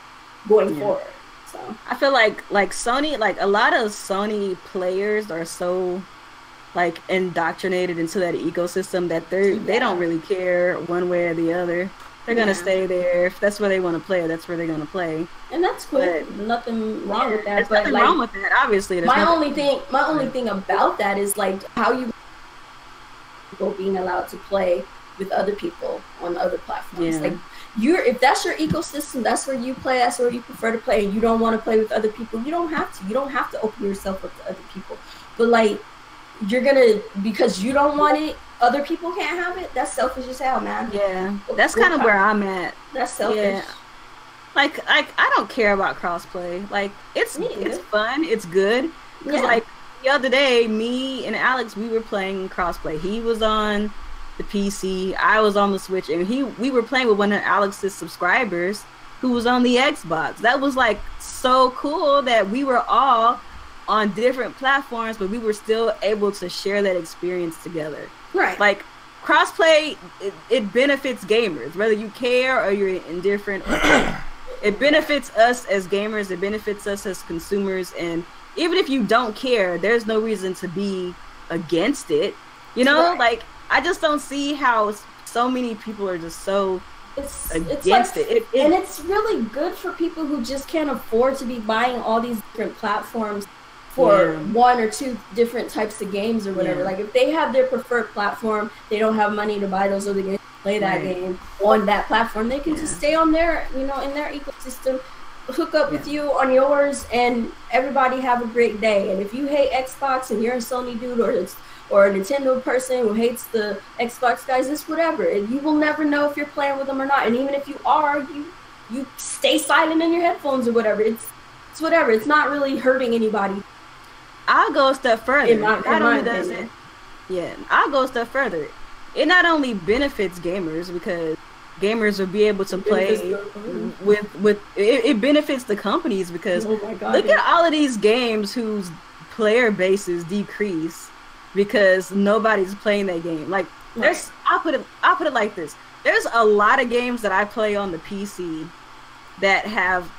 going forward. So I feel like Sony, like a lot of Sony players are so like indoctrinated into that ecosystem that they don't really care one way or the other. They're gonna stay there. If that's where they want to play, that's where they're gonna play. And that's cool. But, nothing wrong with that. There's nothing wrong with that. Obviously, my only thing about that is like how you people being allowed to play with other people on other platforms. Yeah. Like, if that's your ecosystem, that's where you play, that's where you prefer to play, and you don't want to play with other people, you don't have to. You don't have to open yourself up to other people. But like, you're gonna, because you don't want it, other people can't have it. That's selfish as hell, man. Yeah, that's kind of where I'm at. That's selfish. Yeah. Like I don't care about crossplay. Like it's fun, it's good. Cause like the other day, me and Alex, we were playing crossplay. He was on the PC, I was on the Switch, and we were playing with one of Alex's subscribers who was on the Xbox. That was like so cool that we were all on different platforms, but we were still able to share that experience together. Right. Like, crossplay, it benefits gamers, whether you care or you're indifferent. It benefits us as gamers, it benefits us as consumers, and even if you don't care, there's no reason to be against it. You know, right. Like, I just don't see how so many people are just so against it. And it's really good for people who just can't afford to be buying all these different platforms for one or two different types of games or whatever. Like, if they have their preferred platform, they don't have money to buy those other games, play that game on that platform, they can just stay on their, in their ecosystem, hook up with you on yours, and everybody have a great day. And if you hate Xbox and you're a Sony dude or a Nintendo person who hates the Xbox guys, it's whatever. And you will never know if you're playing with them or not. And even if you are, you stay silent in your headphones or whatever. It's whatever. It's not really hurting anybody. I'll go a step further. I'll go a step further. It not only benefits gamers, because gamers will be able to play with it benefits the companies, because look at all of these games whose player bases decrease because nobody's playing that game. Like, I'll put it like this. There's a lot of games that I play on the PC that have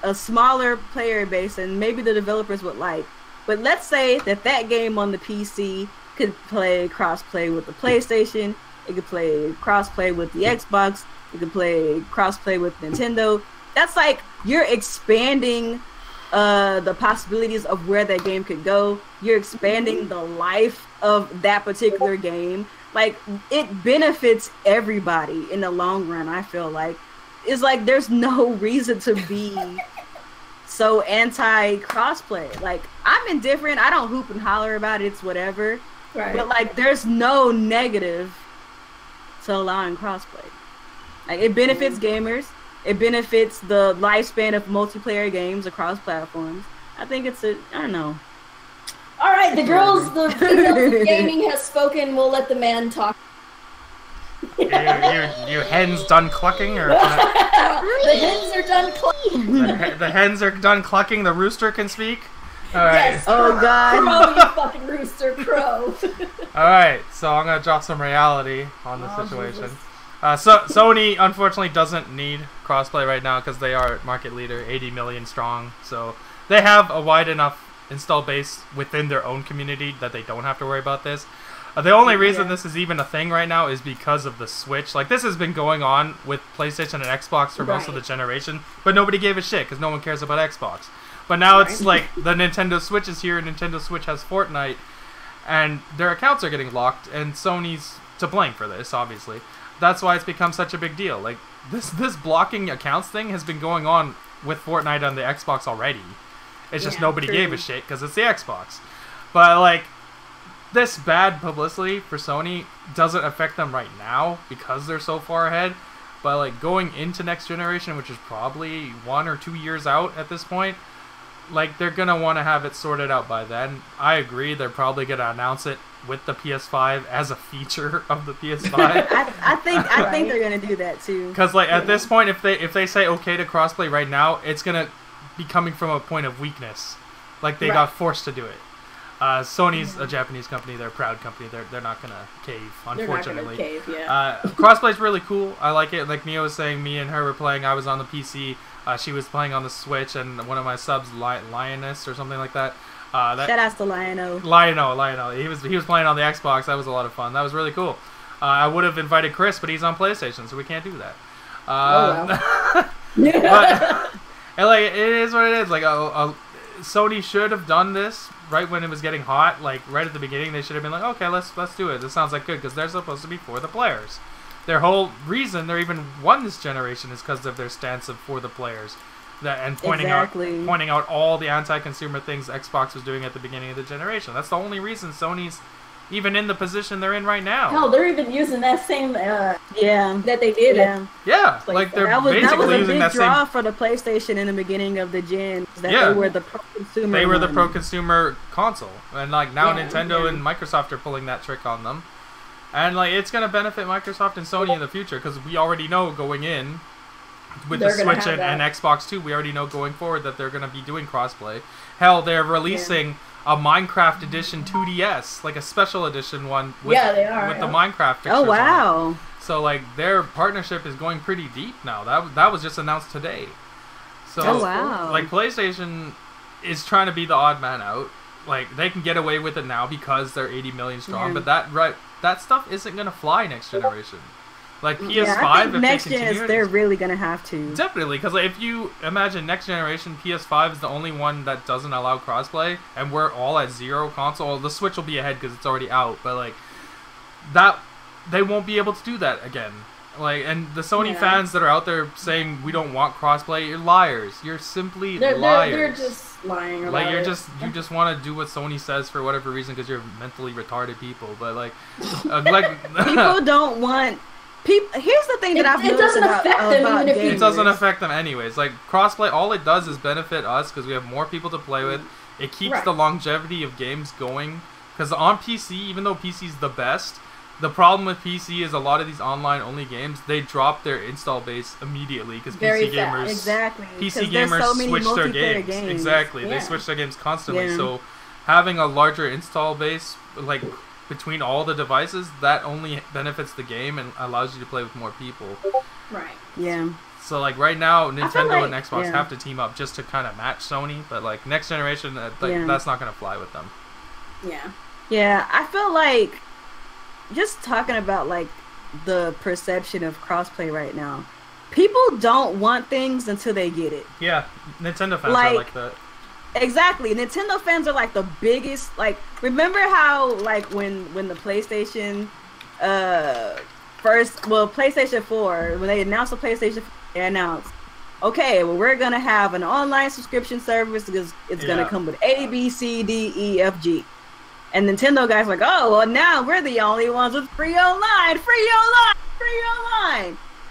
a smaller player base and maybe the developers would like. But let's say that game on the PC could play cross-play with the PlayStation, it could play cross-play with the Xbox, it could play cross-play with Nintendo. That's like, you're expanding the possibilities of where that game could go. You're expanding the life of that particular game. Like, it benefits everybody in the long run, I feel like. It's like, there's no reason to be so anti-crossplay. Like, I'm indifferent. I don't hoop and holler about it. It's whatever. Right. But, like, there's no negative to allowing crossplay. Like, it benefits gamers. It benefits the lifespan of multiplayer games across platforms. I think I don't know. All right, the females of gaming has spoken. We'll let the man talk. You hens done clucking, or the hens are done clucking? The hens are done clucking. The rooster can speak. All right. Yes. Oh God. Crow, you fucking rooster, crow. All right, so I'm gonna drop some reality on the situation. Sony unfortunately doesn't need crossplay right now because they are market leader, 80 million strong. So they have a wide enough install base within their own community that they don't have to worry about this. The only reason this is even a thing right now is because of the Switch. Like, this has been going on with PlayStation and Xbox for most of the generation, but nobody gave a shit because no one cares about Xbox. But now it's like the Nintendo Switch is here, and Nintendo Switch has Fortnite, and their accounts are getting locked, and Sony's to blame for this, obviously. That's why it's become such a big deal. Like, this blocking accounts thing has been going on with Fortnite on the Xbox already. It's just nobody gave a shit because it's the Xbox. But, like, this bad publicity for Sony doesn't affect them right now because they're so far ahead. But, like, going into next generation, which is probably 1 or 2 years out at this point, like, they're going to want to have it sorted out by then. I agree, they're probably going to announce it with the PS5 as a feature of the PS5. I think they're gonna do that too. Because like at this point, if they say okay to crossplay right now, it's gonna be coming from a point of weakness. Like they got forced to do it. Sony's a Japanese company; they're a proud company. They're not gonna cave, unfortunately. They're not gonna cave, Crossplay's really cool. I like it. Like Mia was saying, me and her were playing. I was on the PC. She was playing on the Switch, and one of my subs, Lioness or something like that. Shout out to Lionel. Lionel. He was playing on the Xbox. That was a lot of fun. That was really cool. I would have invited Chris, but he's on PlayStation, so we can't do that. But, and like it is what it is. Like Sony should have done this right when it was getting hot. Like right at the beginning, they should have been like, okay, let's do it. This sounds like good because they're supposed to be for the players. Their whole reason they're even won this generation is because of their stance of for the players. Pointing out all the anti-consumer things Xbox was doing at the beginning of the generation. That's the only reason Sony's even in the position they're in right now. Hell, they're even using that same that they did. Yeah, like they're basically using that same. That was a big draw for the PlayStation in the beginning of the gen. That they were the pro-consumer. They were the pro-consumer console, and like now Nintendo and Microsoft are pulling that trick on them, and like it's gonna benefit Microsoft and Sony in the future because we already know going in. With the Switch and Xbox 2, we already know going forward that they're going to be doing crossplay. Hell, they're releasing a Minecraft edition 2DS, like a special edition one with the Minecraft pictures. Oh, wow. On it. So, like, their partnership is going pretty deep now. That was just announced today. So, like, PlayStation is trying to be the odd man out. Like, they can get away with it now because they're 80 million strong, but that stuff isn't going to fly next generation. Like PS5, I think if next they continue, they're really gonna have to. Definitely, because like, if you imagine next generation, PS5 is the only one that doesn't allow crossplay, and we're all at 0 console. The Switch will be ahead because it's already out, but like that, they won't be able to do that again. Like, and the Sony fans that are out there saying we don't want crossplay, you're liars. You're simply liars. They're just lying about you just want to do what Sony says for whatever reason because you're mentally retarded people. But like people don't want. Here's the thing that I've noticed about games. It doesn't affect them anyways. Like, crossplay, all it does is benefit us because we have more people to play with. It keeps the longevity of games going. Because on PC, even though PC is the best, the problem with PC is a lot of these online-only games, they drop their install base immediately because PC gamers switch their games. Exactly. They switch their games constantly. So having a larger install base, like... between all the devices, that only benefits the game and allows you to play with more people. Right. Yeah. So, like, right now, Nintendo and Xbox have to team up just to kind of match Sony, but, like, next generation, that's not going to fly with them. Yeah. Yeah, I feel like, just talking about, like, the perception of crossplay right now, people don't want things until they get it. Yeah, Nintendo fans are like that. Exactly. Nintendo fans are like the biggest, like, remember how, like, when the PlayStation PlayStation 4, when they announced the PlayStation 4, they announced, okay, well, we're gonna have an online subscription service because it's gonna come with A, B, C, D, E, F, G. And Nintendo guys are like, oh, well, now we're the only ones with free online.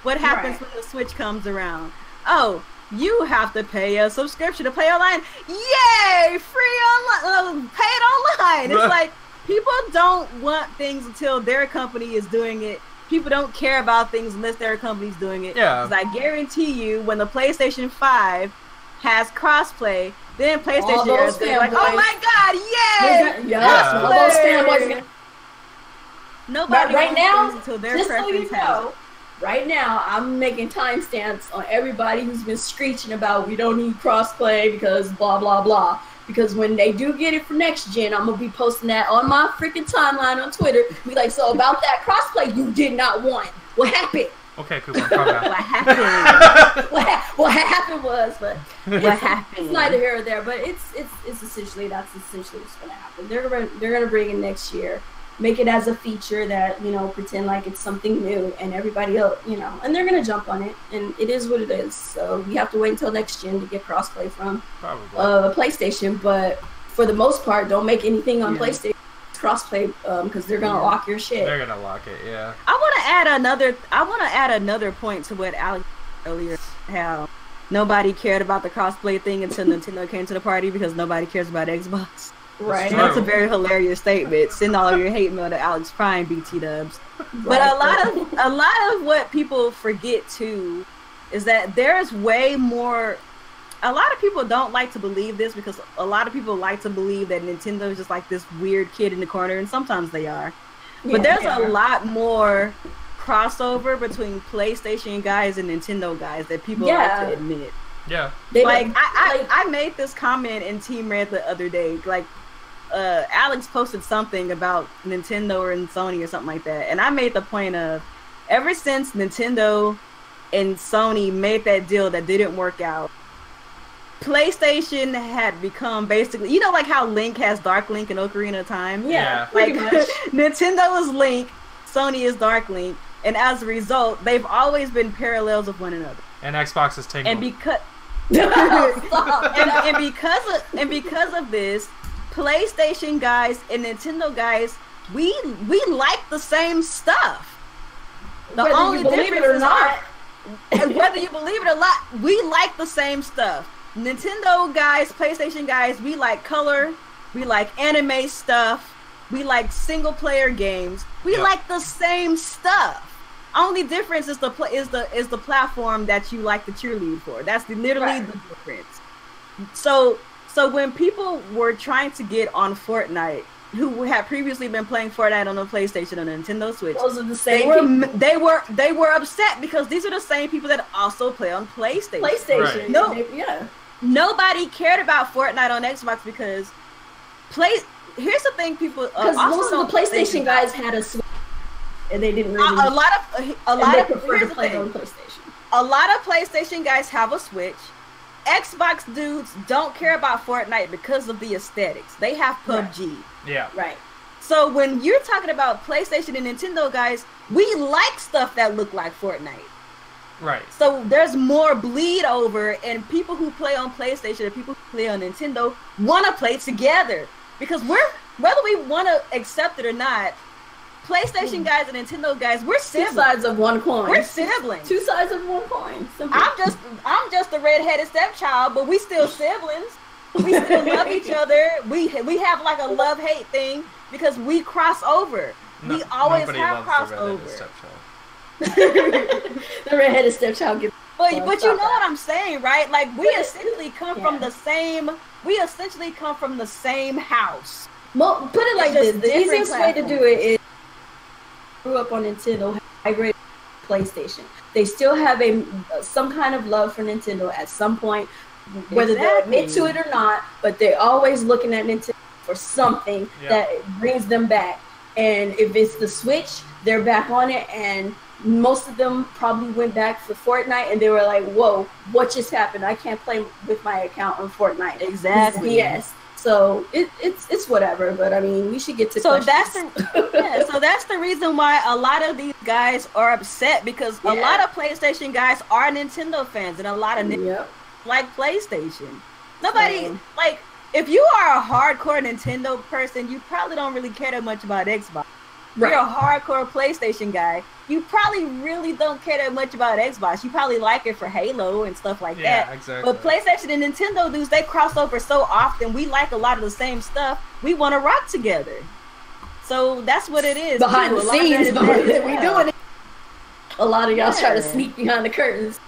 What happens when the Switch comes around? Oh, you have to pay a subscription to play online. Yay! Free online. Pay it online. It's like, people don't want things until their company is doing it. People don't care about things unless their company's doing it. Yeah. Because I guarantee you, when the PlayStation 5 has crossplay, then PlayStation is going to be like, oh my god, yay! All those fanboys. Nobody right wants now, things until their just so preference you has know, right now, I'm making timestamps on everybody who's been screeching about we don't need crossplay because blah, blah, blah. Because when they do get it for next gen, I'm going to be posting that on my freaking timeline on Twitter. Be like, so about that crossplay you did not want. What happened? Okay, Kuuppon, calm down. What happened? what happened was, but what happened? It's neither here or there, but it's essentially, that's essentially what's going to happen. They're gonna bring it next year. Make it as a feature that, you know, pretend like it's something new, and everybody else, you know, and they're going to jump on it, and it is what it is. So we have to wait until next gen to get crossplay from PlayStation, but for the most part, don't make anything on PlayStation crossplay because they're going to lock your shit. They're going to lock it, yeah. I want to add another point to what Alex said earlier, how nobody cared about the crossplay thing until Nintendo came to the party because nobody cares about Xbox. Right. That's a very hilarious statement. Send all of your hate mail to Alex Prime, BT Dubs. But a lot of what people forget too is that there's way more. A lot of people don't like to believe this because a lot of people like to believe that Nintendo is just like this weird kid in the corner, and sometimes they are. But there's a lot more crossover between PlayStation guys and Nintendo guys that people like to admit. Yeah. I made this comment in Team Red the other day. Like, Alex posted something about Nintendo and Sony or something like that, and I made the point of, ever since Nintendo and Sony made that deal that didn't work out, PlayStation had become basically, you know, like how Link has Dark Link and Ocarina of Time? Yeah. Like, Nintendo is Link, Sony is Dark Link, and as a result, they've always been parallels of one another. And Xbox is Tingle. And because and because of this, PlayStation guys and Nintendo guys, we like the same stuff. Whether you believe it or not, whether you believe it or not, we like the same stuff. Nintendo guys, PlayStation guys, we like color, we like anime stuff, we like single player games. We like the same stuff. Only difference is the platform that you like to cheerlead for. That's literally the difference. So when people were trying to get on Fortnite, who had previously been playing Fortnite on the PlayStation and Nintendo Switch, those are the same they were upset because these are the same people that also play on PlayStation. Right. Nobody cared about Fortnite on Xbox because here's the thing, people because most of the PlayStation guys had a Switch and they didn't really a lot of prefer to play on PlayStation. A lot of PlayStation guys have a Switch. Xbox dudes don't care about Fortnite because of the aesthetics. They have PUBG. Right. Yeah. Right. So when you're talking about PlayStation and Nintendo guys, we like stuff that look like Fortnite. Right. So there's more bleed over, and people who play on PlayStation and people who play on Nintendo want to play together. Because whether we want to accept it or not, PlayStation guys and Nintendo guys, we're siblings. Two sides of one coin. We're siblings. Two sides of one coin. Simple. I'm just a redheaded stepchild, but we still siblings. We still love each other. We have like a love-hate thing because we cross over. We always have crossover. The redheaded stepchild gets. But you know what I'm saying, right? Like we essentially come from the same. We essentially come from the same house. Put it like this: the easiest way to do it is grew up on Nintendo, migrated to PlayStation. They still have some kind of love for Nintendo at some point, whether they admit to it or not. But they're always looking at Nintendo for something that brings them back. And if it's the Switch, they're back on it. And most of them probably went back for Fortnite, and they were like, "Whoa, what just happened? I can't play with my account on Fortnite." Exactly. Yes. So it's whatever, but I mean, we should get to so questions. That's the reason why a lot of these guys are upset, because a lot of PlayStation guys are Nintendo fans and a lot of like PlayStation. Nobody like, if you are a hardcore Nintendo person, you probably don't really care that much about Xbox. If you're a hardcore PlayStation guy, you probably really don't care that much about Xbox. You probably like it for Halo and stuff like that. Yeah, exactly. But PlayStation and Nintendo dudes, they cross over so often. We like a lot of the same stuff. We want to rock together. So that's what it is. Behind the scenes, we doing it. A lot of y'all try to sneak behind the curtains.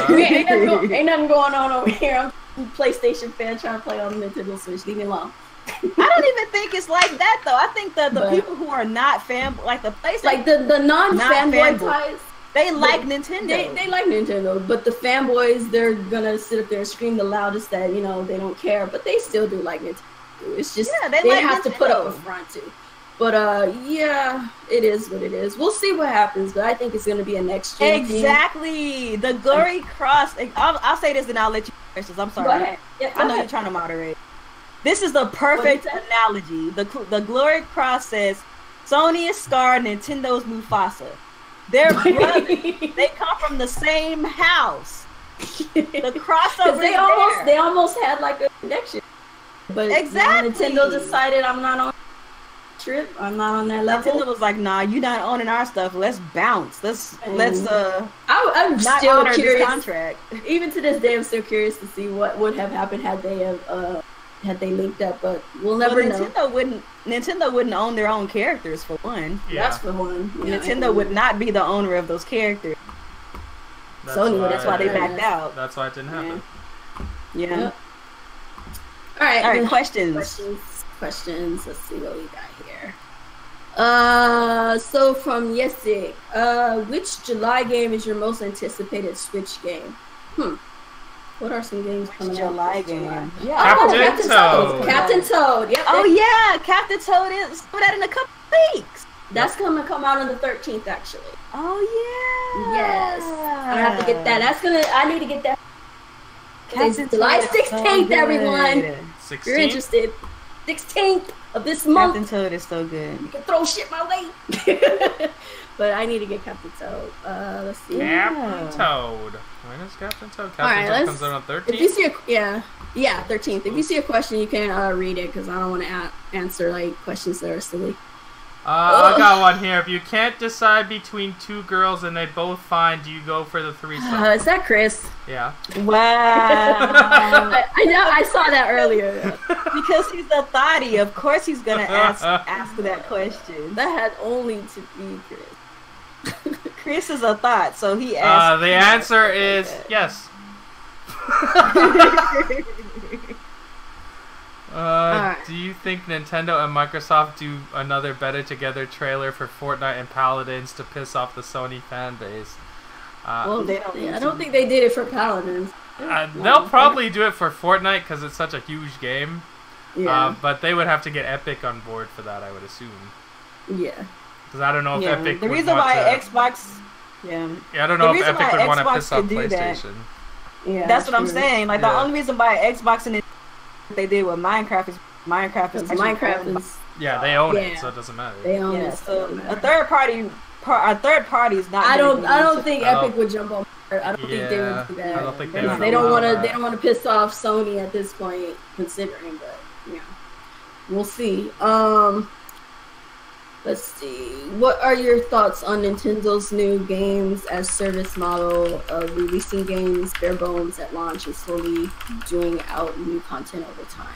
Ain't nothing going on over here. I'm a PlayStation fan trying to play on the Nintendo Switch. Leave me alone. I don't even think it's like that though. I think that the people who are not like the PlayStation, like the non-fanboy types, they like Nintendo. They like Nintendo, but the fanboys, they're gonna sit up there and scream the loudest that they don't care, but they still do like Nintendo. It's just they like have Nintendo to put up a front too. But it is what it is. We'll see what happens, but I think it's gonna be a next gen. Exactly. The Glory Cross. I'll say this and I'll let you finish this. I'm sorry. Go ahead. Yeah, I know you're trying to moderate. This is the perfect analogy. The Glory Cross says, Sony is Scar, Nintendo's Mufasa. They're brothers. They come from the same house. The crossover they almost had like a connection. But Nintendo decided, I'm not on trip. I'm not on that level. Nintendo was like, nah, you're not owning our stuff. Let's bounce. I'm still honor curious. This contract. Even to this day, I'm still curious to see what would have happened had they have had they linked up, but we'll never know. Nintendo wouldn't own their own characters for one. Yeah. That's for one. Yeah, Nintendo would not be the owner of those characters. That's why they backed out. That's why it didn't happen. Yeah. Yep. All right. Questions. Let's see what we got here. So from Yesik, which July game is your most anticipated Switch game? What are some games coming out? July game. Yeah, Captain Toad. Captain Toad. Yep. Oh yeah, Captain Toad is put out in a couple weeks. That's gonna come out on the 13th, actually. Oh yeah. Yes. I have to get that. I need to get that. Captain July Toad 16th, so everyone. 16th? You're interested. 16th of this month. Captain Toad is so good. You can throw shit my way. But I need to get Captain Toad. Let's see. Captain Toad. When is Captain Toad? Captain Alright, Toad comes out on 13th? If you see 13th. If you see a question, you can read it because I don't want to answer like questions that are silly. I got one here. If you can't decide between two girls and they both fine, do you go for the threesome? Is that Chris? Yeah. Wow. I know. I saw that earlier. Because he's a thotty, of course he's gonna ask that question. That had only to be Chris. Chris is a thought, so he asked. The answer is yes. Do you think Nintendo and Microsoft do another Better Together trailer for Fortnite and Paladins to piss off the Sony fan base? Well, I don't think they did it for Paladins. They'll probably do it for Fortnite because it's such a huge game. Yeah. But they would have to get Epic on board for that, I would assume. Yeah. Because I don't know if Epic the would reason want why to... Xbox... Yeah. Yeah, I don't know if Epic would want to piss off PlayStation. Yeah, that's what I'm saying. Like, the only reason why Xbox and they did with Minecraft is Minecraft is yeah, they own it, so it doesn't matter. They own it. So a third party is not. I don't think Epic would jump on. I don't think they would do that. I don't think they would. They don't want to piss off Sony at this point, considering. But yeah, we'll see. Let's see. What are your thoughts on Nintendo's new games as service model of releasing games bare bones at launch and slowly doing out new content over time?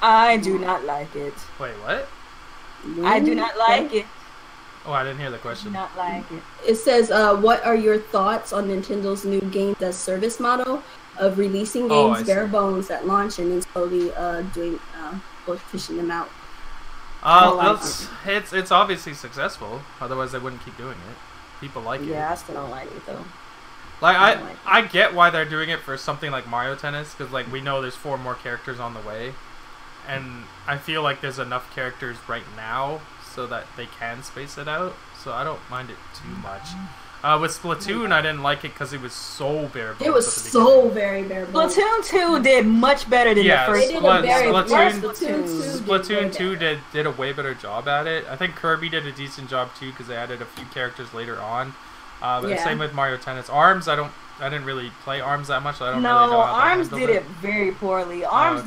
I do not like it. Wait, what? I do not like it. Oh, I didn't hear the question. I do not like it. It says, what are your thoughts on Nintendo's new games as service model of releasing games bare bones at launch and then slowly pushing them out? It's obviously successful. Otherwise, they wouldn't keep doing it. People like it. Yeah, I still don't like it though. Like I get why they're doing it for something like Mario Tennis, because like we know there's 4 more characters on the way, and I feel like there's enough characters right now so that they can space it out. So I don't mind it too much. With Splatoon, I didn't like it because it was so bare bones. It was so very bare bones. Splatoon 2 did much better than the first one. Splatoon 2 did a way better job at it. I think Kirby did a decent job too because they added a few characters later on. Same with Mario Tennis. ARMS, I didn't really play ARMS that much. So I don't really know how ARMS did it very poorly. ARMS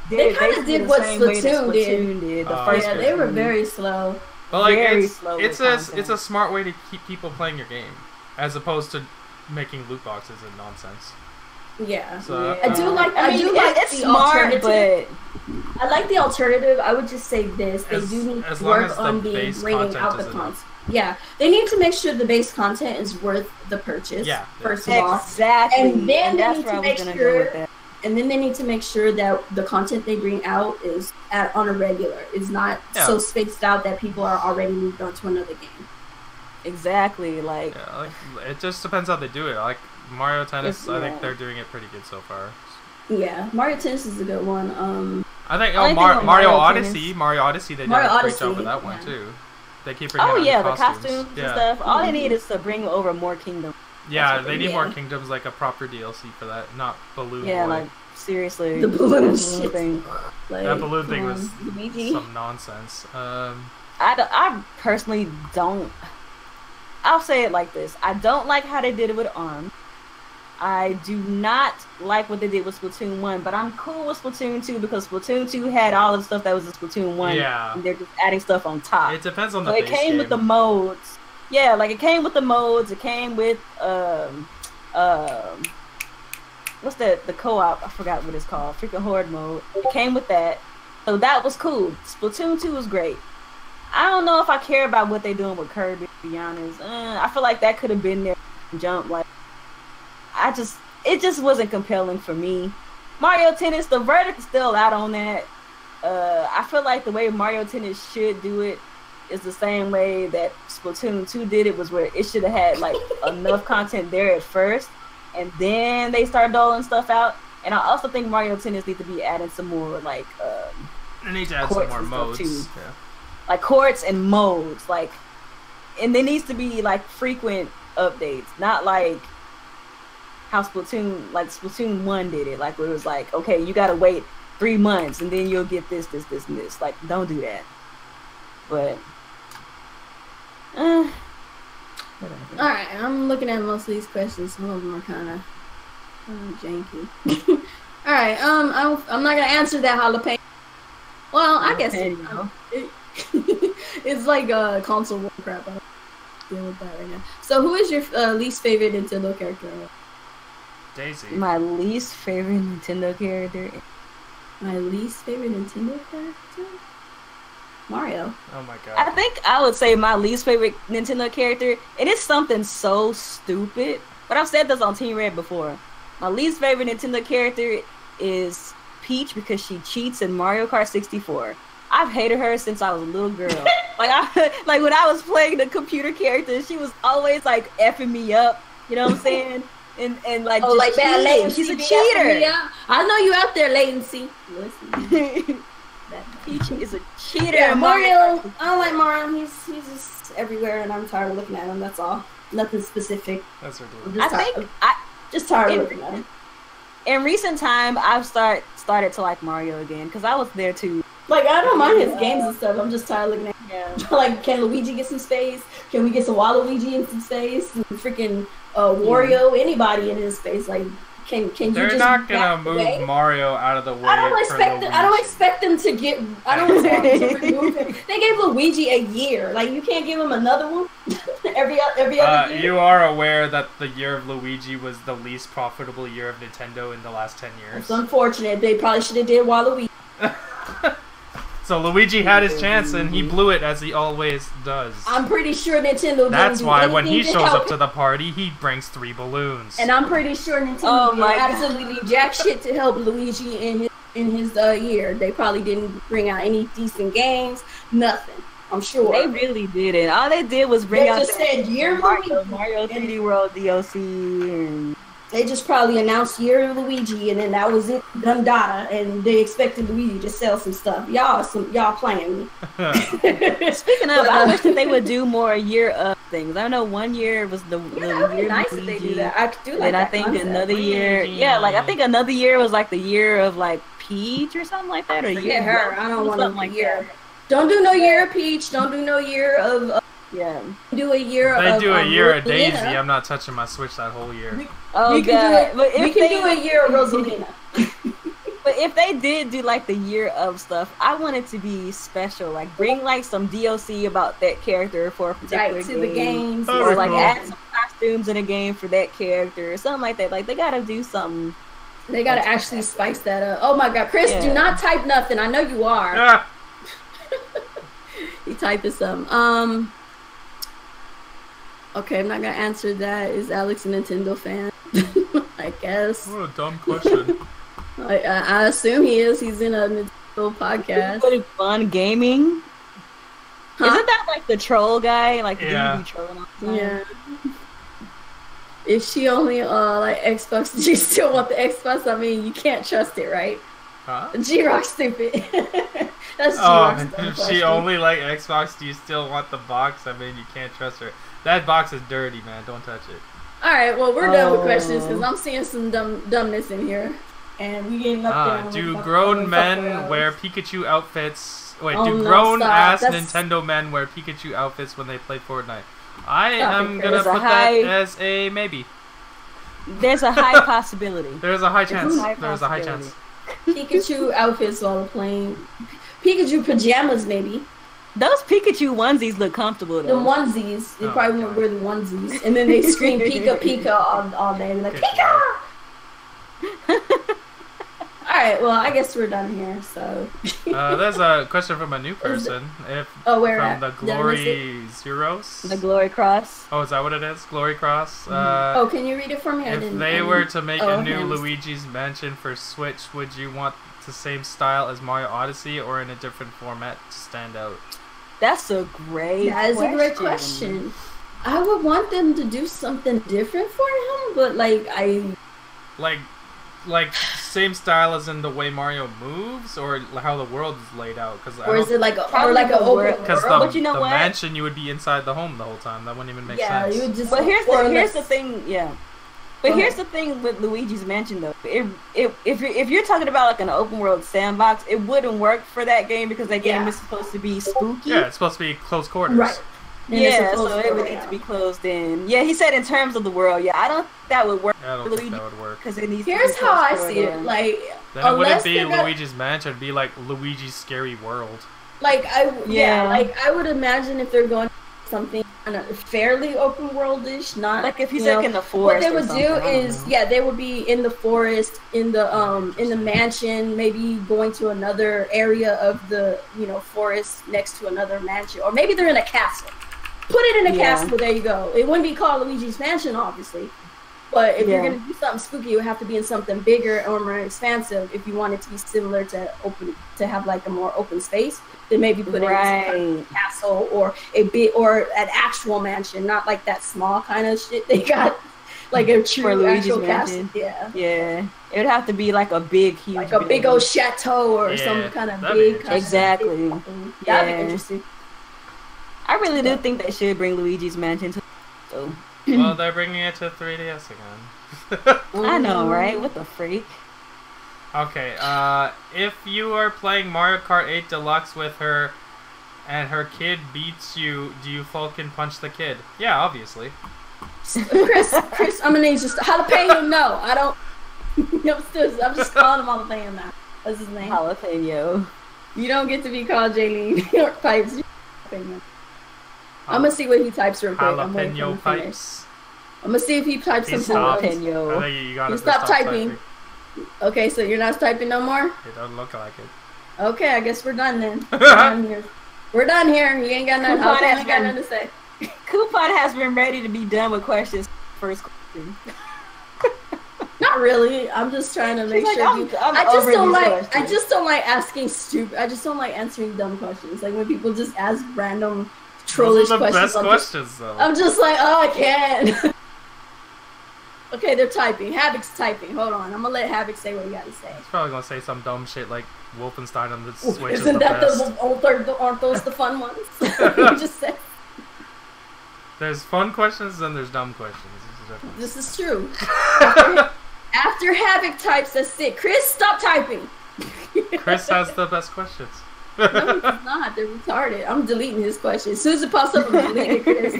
they kind of did what Splatoon did. The first they were very slow. But like it's a smart way to keep people playing your game, as opposed to making loot boxes and nonsense. Yeah, so, I do like it's the smart, alternative. But I like the alternative. I would just say this: they do need to work on bringing out the content. Yeah, they need to make sure the base content is worth the purchase. Yeah, first of all, exactly, and then they need to make sure. And then they need to make sure that the content they bring out is on a regular. Is not so spaced out that people are already moved on to another game. Exactly, it just depends how they do it. Like Mario Tennis, I think they're doing it pretty good so far. Yeah, Mario Tennis is a good one. I think Mario Odyssey. Mario Odyssey, they did a great job with that one too. They keep bringing out the costumes and stuff. All they need is to bring over more kingdoms. Yeah, they need more kingdoms, like a proper DLC for that, not Balloon Boy. Like, seriously. The balloon thing. That balloon thing was some nonsense. I personally don't... I'll say it like this. I don't like how they did it with ARMS. I do not like what they did with Splatoon 1, but I'm cool with Splatoon 2 because Splatoon 2 had all the stuff that was in Splatoon 1. Yeah. And they're just adding stuff on top. It depends on the base game. It came with the modes. Yeah, like it came with the modes. It came with what's the co-op? I forgot what it's called. Freaking Horde mode. It came with that, so that was cool. Splatoon 2 was great. I don't know if I care about what they're doing with Kirby, to be honest. I feel like that could have been there from jump. Like, it just wasn't compelling for me. Mario Tennis, the verdict is still out on that. I feel like the way Mario Tennis should do it is the same way that Splatoon 2 did it, was where it should have had like enough content there at first, and then they start doling stuff out. And I also think Mario Tennis needs to be adding some more like it needs to add some more modes. Yeah. Like courts and modes, like, and there needs to be like frequent updates, not like how Splatoon 1 did it, like where it was like, okay, you gotta wait 3 months and then you'll get this and this. Like, don't do that. But whatever. Alright, I'm looking at most of these questions. Some of them are kind of janky. Alright, I'm not gonna answer that jalapeno. Well, I guess it's like a console war crap. I don't deal with that right now. So, who is your least favorite Nintendo character? Daisy. My least favorite Nintendo character. My least favorite Nintendo character? Mario. Oh my god. I think I would say my least favorite Nintendo character, and it's something so stupid, but I've said this on Team Red before. My least favorite Nintendo character is Peach because she cheats in Mario Kart 64. I've hated her since I was a little girl. like when I was playing the computer character, she was always like effing me up. You know what I'm saying? And like, oh, like bad latency. She's a cheater. I know you out there, latency. Listen. Peach is a cheater. Yeah, Mario. I don't like Mario. He's just everywhere, and I'm tired of looking at him. That's all. Nothing specific. That's ridiculous. Just tired of looking at him. In recent time, I've started to like Mario again because I was there too. Like, I don't mind his games and stuff. I'm just tired of looking at him. Like, can Luigi get some space? Can we get some Waluigi in some space? Some freaking Wario, anybody in his space? Like, can you just? They're not gonna move Mario out of the way. I don't expect them to get. I don't expect them to remove him. They gave Luigi a year. Like, you can't give him another one every other year. You are aware that the year of Luigi was the least profitable year of Nintendo in the last 10 years. It's unfortunate. They probably should have did Waluigi. So Luigi had his chance and he blew it, as he always does. I'm pretty sure Nintendo. That's why when he shows up to the party, he brings 3 balloons. And I'm pretty sure Nintendo did absolutely jack shit to help Luigi in his year. They probably didn't bring out any decent games. Nothing. I'm sure they really didn't. All they did was bring out. Just said year Mario 3D World DLC and. They just probably announced Year of Luigi, and then that was it, done data, and they expected Luigi to sell some stuff. Y'all playing me. Speaking of, I wish that they would do more year of things. I know one year was the year nice of Luigi, if they do that. I do like and that I think concept. another year, I think another year was like the year of like Peach or something like that, or year her. I don't want something like year. that. Don't do no year of Peach. Don't do no year of. Do a year of. They do a year of Daisy. I'm not touching my Switch that whole year. We can do a year of Rosalina. But if they did do like the year of stuff, I want it to be special. Like bring like some DLC about that character for a particular game. The games, or like add some costumes in a game for that character or something like that. Like they gotta do something. They gotta actually spice that up. Oh my god, Chris, do not type nothing. I know you are. He typed something. Okay, I'm not gonna answer that. Is Alex a Nintendo fan? I guess. What a dumb question. I assume he is. He's in a Nintendo podcast. What fun gaming? Huh? Isn't that like the troll guy? Like yeah. The trolling all the time? Yeah. If she only like Xbox, do you still want the Xbox? I mean, you can't trust it, right? Huh? G-Rock stupid. That's G-Rock's if she only like Xbox, do you still want the box? I mean, you can't trust her. That box is dirty, man. Don't touch it. Alright, well, we're done with questions because I'm seeing some dumbness in here. And we getting up there. Do grown men wear Pikachu outfits? Wait, do grown-ass Nintendo men wear Pikachu outfits when they play Fortnite? I am going to put that as a maybe. There's a high possibility. There's a high chance. There's a high chance. Pikachu outfits while playing. Pikachu pajamas, maybe. Those Pikachu onesies look comfortable, though. The onesies. They probably won't wear the onesies. And then they scream Pika Pika all day. They're like, Pika! right. Well, I guess we're done here. So. There's a question from a new person. Where from at? the Glory Zeros. The Glory Cross. Oh, is that what it is? Glory Cross. Can you read it for me? If they were to make a new Luigi's Mansion for Switch, would you want the same style as Mario Odyssey or in a different format to stand out? That's a great question. I would want them to do something different for him, but like same style as in the way Mario moves, or how the world is laid out. Is it like a open world? Because the mansion, you would be inside the home the whole time. That wouldn't even make sense. You would just. But here's the thing. Yeah. But here's the thing with Luigi's Mansion, though. If you're talking about like an open world sandbox, it wouldn't work for that game because that game is supposed to be spooky. Yeah, it's supposed to be close quarters. Right. Yeah, so it would need to be closed in. Yeah, he said in terms of the world. Yeah, I don't think that would work. I don't think that would work. Because it needs. Here's how I see it. Like, then it wouldn't be Luigi's Mansion. It'd be like Luigi's Scary World. Like I would imagine if they're going something kind of fairly open worldish, not like if he's like in the forest. What they would do is they would be in the forest, in the mansion, maybe going to another area of the forest next to another mansion, or maybe they're in a castle. Put it in a castle. There you go. It wouldn't be called Luigi's Mansion, obviously. But if you're gonna do something spooky, it would have to be in something bigger or more expansive. If you want it to be similar to have like a more open space, then maybe put it in some kind of castle or an actual mansion, not like that small kind of shit they got, like a true actual castle. Yeah. It would have to be like a big, huge, like a big old chateau or some kind of big. Exactly. That'd be interesting. I really do think they should bring Luigi's Mansion to. So. Well, they're bringing it to 3DS again. I know, right? What the freak? Okay, if you are playing Mario Kart 8 Deluxe with her, and her kid beats you, do you Falcon punch the kid? Yeah, obviously. Chris, I'm gonna need just jalapeno. No, I don't. I'm just calling him jalapeno now. That's his name. Jalapeno. You don't get to be called Jaylene or Pipes. I'm gonna see what he types real quick. Jalapeno Pipes. I'm gonna see if he types some jalapeno. I think you gotta stop typing. Okay, so you're not typing no more? It doesn't look like it. Okay, I guess we're done then. We're done here. You ain't got nothing to say. Kuuppon has been ready to be done with questions. First question. Not really. I'm just trying to make sure. I just don't like asking stupid. I just don't like answering dumb questions. Like when people just ask random trollish questions. Those are the best questions, though. I'm just like, oh, I can't. Okay, they're typing. Havoc's typing. Hold on. I'm gonna let Havoc say what he got to say. He's probably gonna say some dumb shit like Wolfenstein on the Switch. Isn't that aren't those the fun ones? You just said. There's fun questions and there's dumb questions. This is true. After Havoc types, that's it. Chris, stop typing. Chris has the best questions. No, he's not. They're retarded. I'm deleting his question. As soon as it pops up, I'm deleting Chris.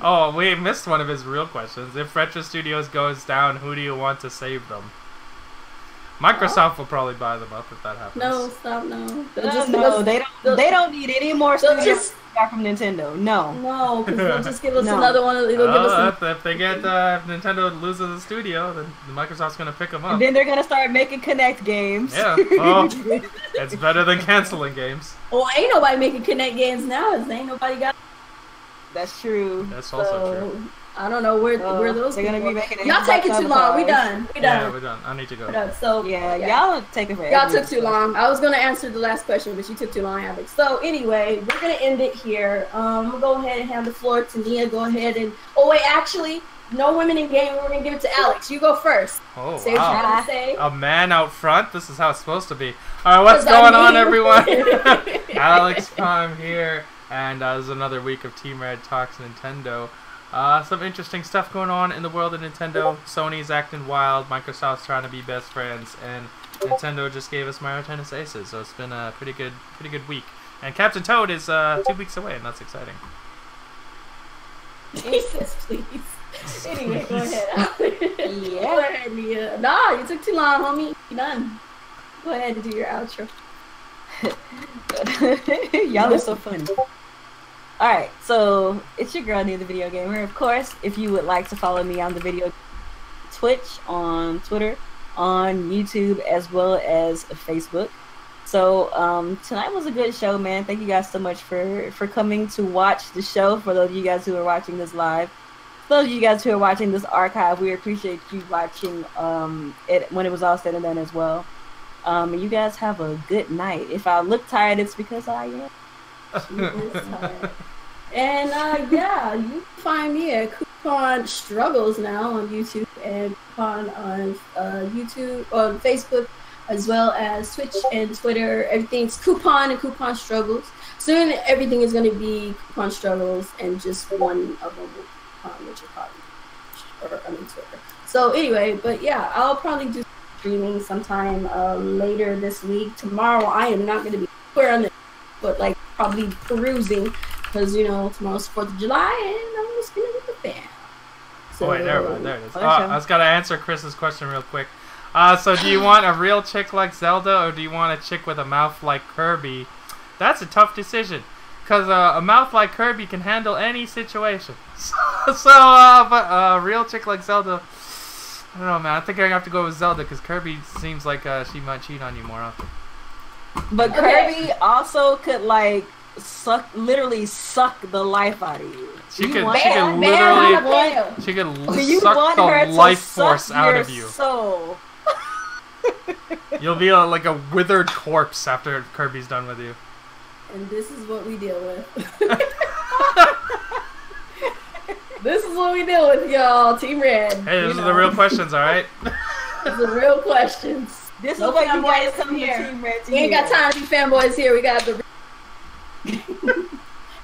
Oh, we missed one of his real questions. If Retro Studios goes down, who do you want to save them? Microsoft will probably buy them up if that happens. No, stop, no. No, they don't need any more studios from Nintendo. No, because they'll just give us another one. If they get Nintendo loses the studio, then Microsoft's gonna pick them up. And then they're gonna start making Kinect games. Yeah, well, it's better than canceling games. Well, ain't nobody making Kinect games now. Ain't nobody got. That's true. That's also true. I don't know where those. They're gonna be making. Y'all taking too long. We done. Yeah, we're done. I need to go. So y'all taking forever. Y'all took too long. I was gonna answer the last question, but you took too long, Havoc. So anyway, we're gonna end it here. I'm gonna go ahead and hand the floor to Nia. Go ahead and. Oh wait, actually, no women in game. We're gonna give it to Alex. You go first. Oh, say what you gotta say. A man out front. This is how it's supposed to be. All right, what's going on, everyone? Alex Prime here, and this is another week of Team Red Talks Nintendo. Some interesting stuff going on in the world of Nintendo. Sony's acting wild, Microsoft's trying to be best friends, and Nintendo just gave us Mario Tennis Aces, so it's been a pretty good week. And Captain Toad is 2 weeks away, and that's exciting. Jesus, please. Anyway, go ahead. Go ahead, Nia. Nah, you took too long, homie. You done. Go ahead and do your outro. Y'all are so funny. Alright, so it's your girl Nia the Video Gamer. Of course, if you would like to follow me on the video Twitch, on Twitter, on YouTube as well as Facebook. So tonight was a good show, man. Thank you guys so much for coming to watch the show. For those of you guys who are watching this live, for those of you guys who are watching this archive, we appreciate you watching it when it was all said and done as well. You guys have a good night. If I look tired, it's because I am. She is tired. And yeah, you can find me at Kuuppon Struggles now on YouTube and Kuuppon on YouTube, on Facebook, as well as Twitch and Twitter. Everything's Kuuppon and Kuuppon Struggles. Soon everything is going to be Kuuppon Struggles, and just one of them will Kuuppon, which will probably Twitter. So anyway, but yeah, I'll probably do streaming sometime later this week. Tomorrow I am not going to be anywhere on the, but like probably perusing, because you know tomorrow's 4th of July and I'm just gonna with the fam. So, oh wait, there it is. I was gonna answer Chris's question real quick. So do you want a real chick like Zelda, or do you want a chick with a mouth like Kirby? That's a tough decision, because a mouth like Kirby can handle any situation. But a real chick like Zelda, I don't know, man. I think I have to go with Zelda, because Kirby seems like she might cheat on you more often. But Kirby also could like literally suck the life out of you. She could suck the life force out of you. Soul. You'll be like a withered corpse after Kirby's done with you. And this is what we deal with. This is what we deal with, y'all. Team Red. Hey, those are the real questions, all right? These are real questions. This is what you guys come here. Team Red. We ain't got time to be fanboys here. We got the.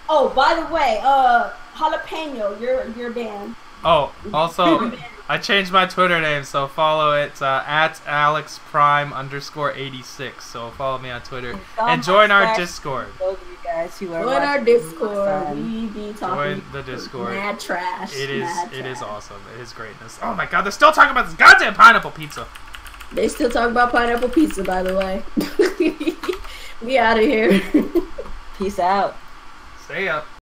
Oh, by the way, Jalapeno, your band. Oh, also, I changed my Twitter name, so follow it at AlexPrime_86. So follow me on Twitter and join our Discord. Those of you guys who are join our Discord. We be talking. Join the Discord. Mad trash. It is awesome. It is greatness. Oh my God, they're still talking about this goddamn pineapple pizza. They still talk about pineapple pizza, by the way. We out of here. Peace out. Stay up.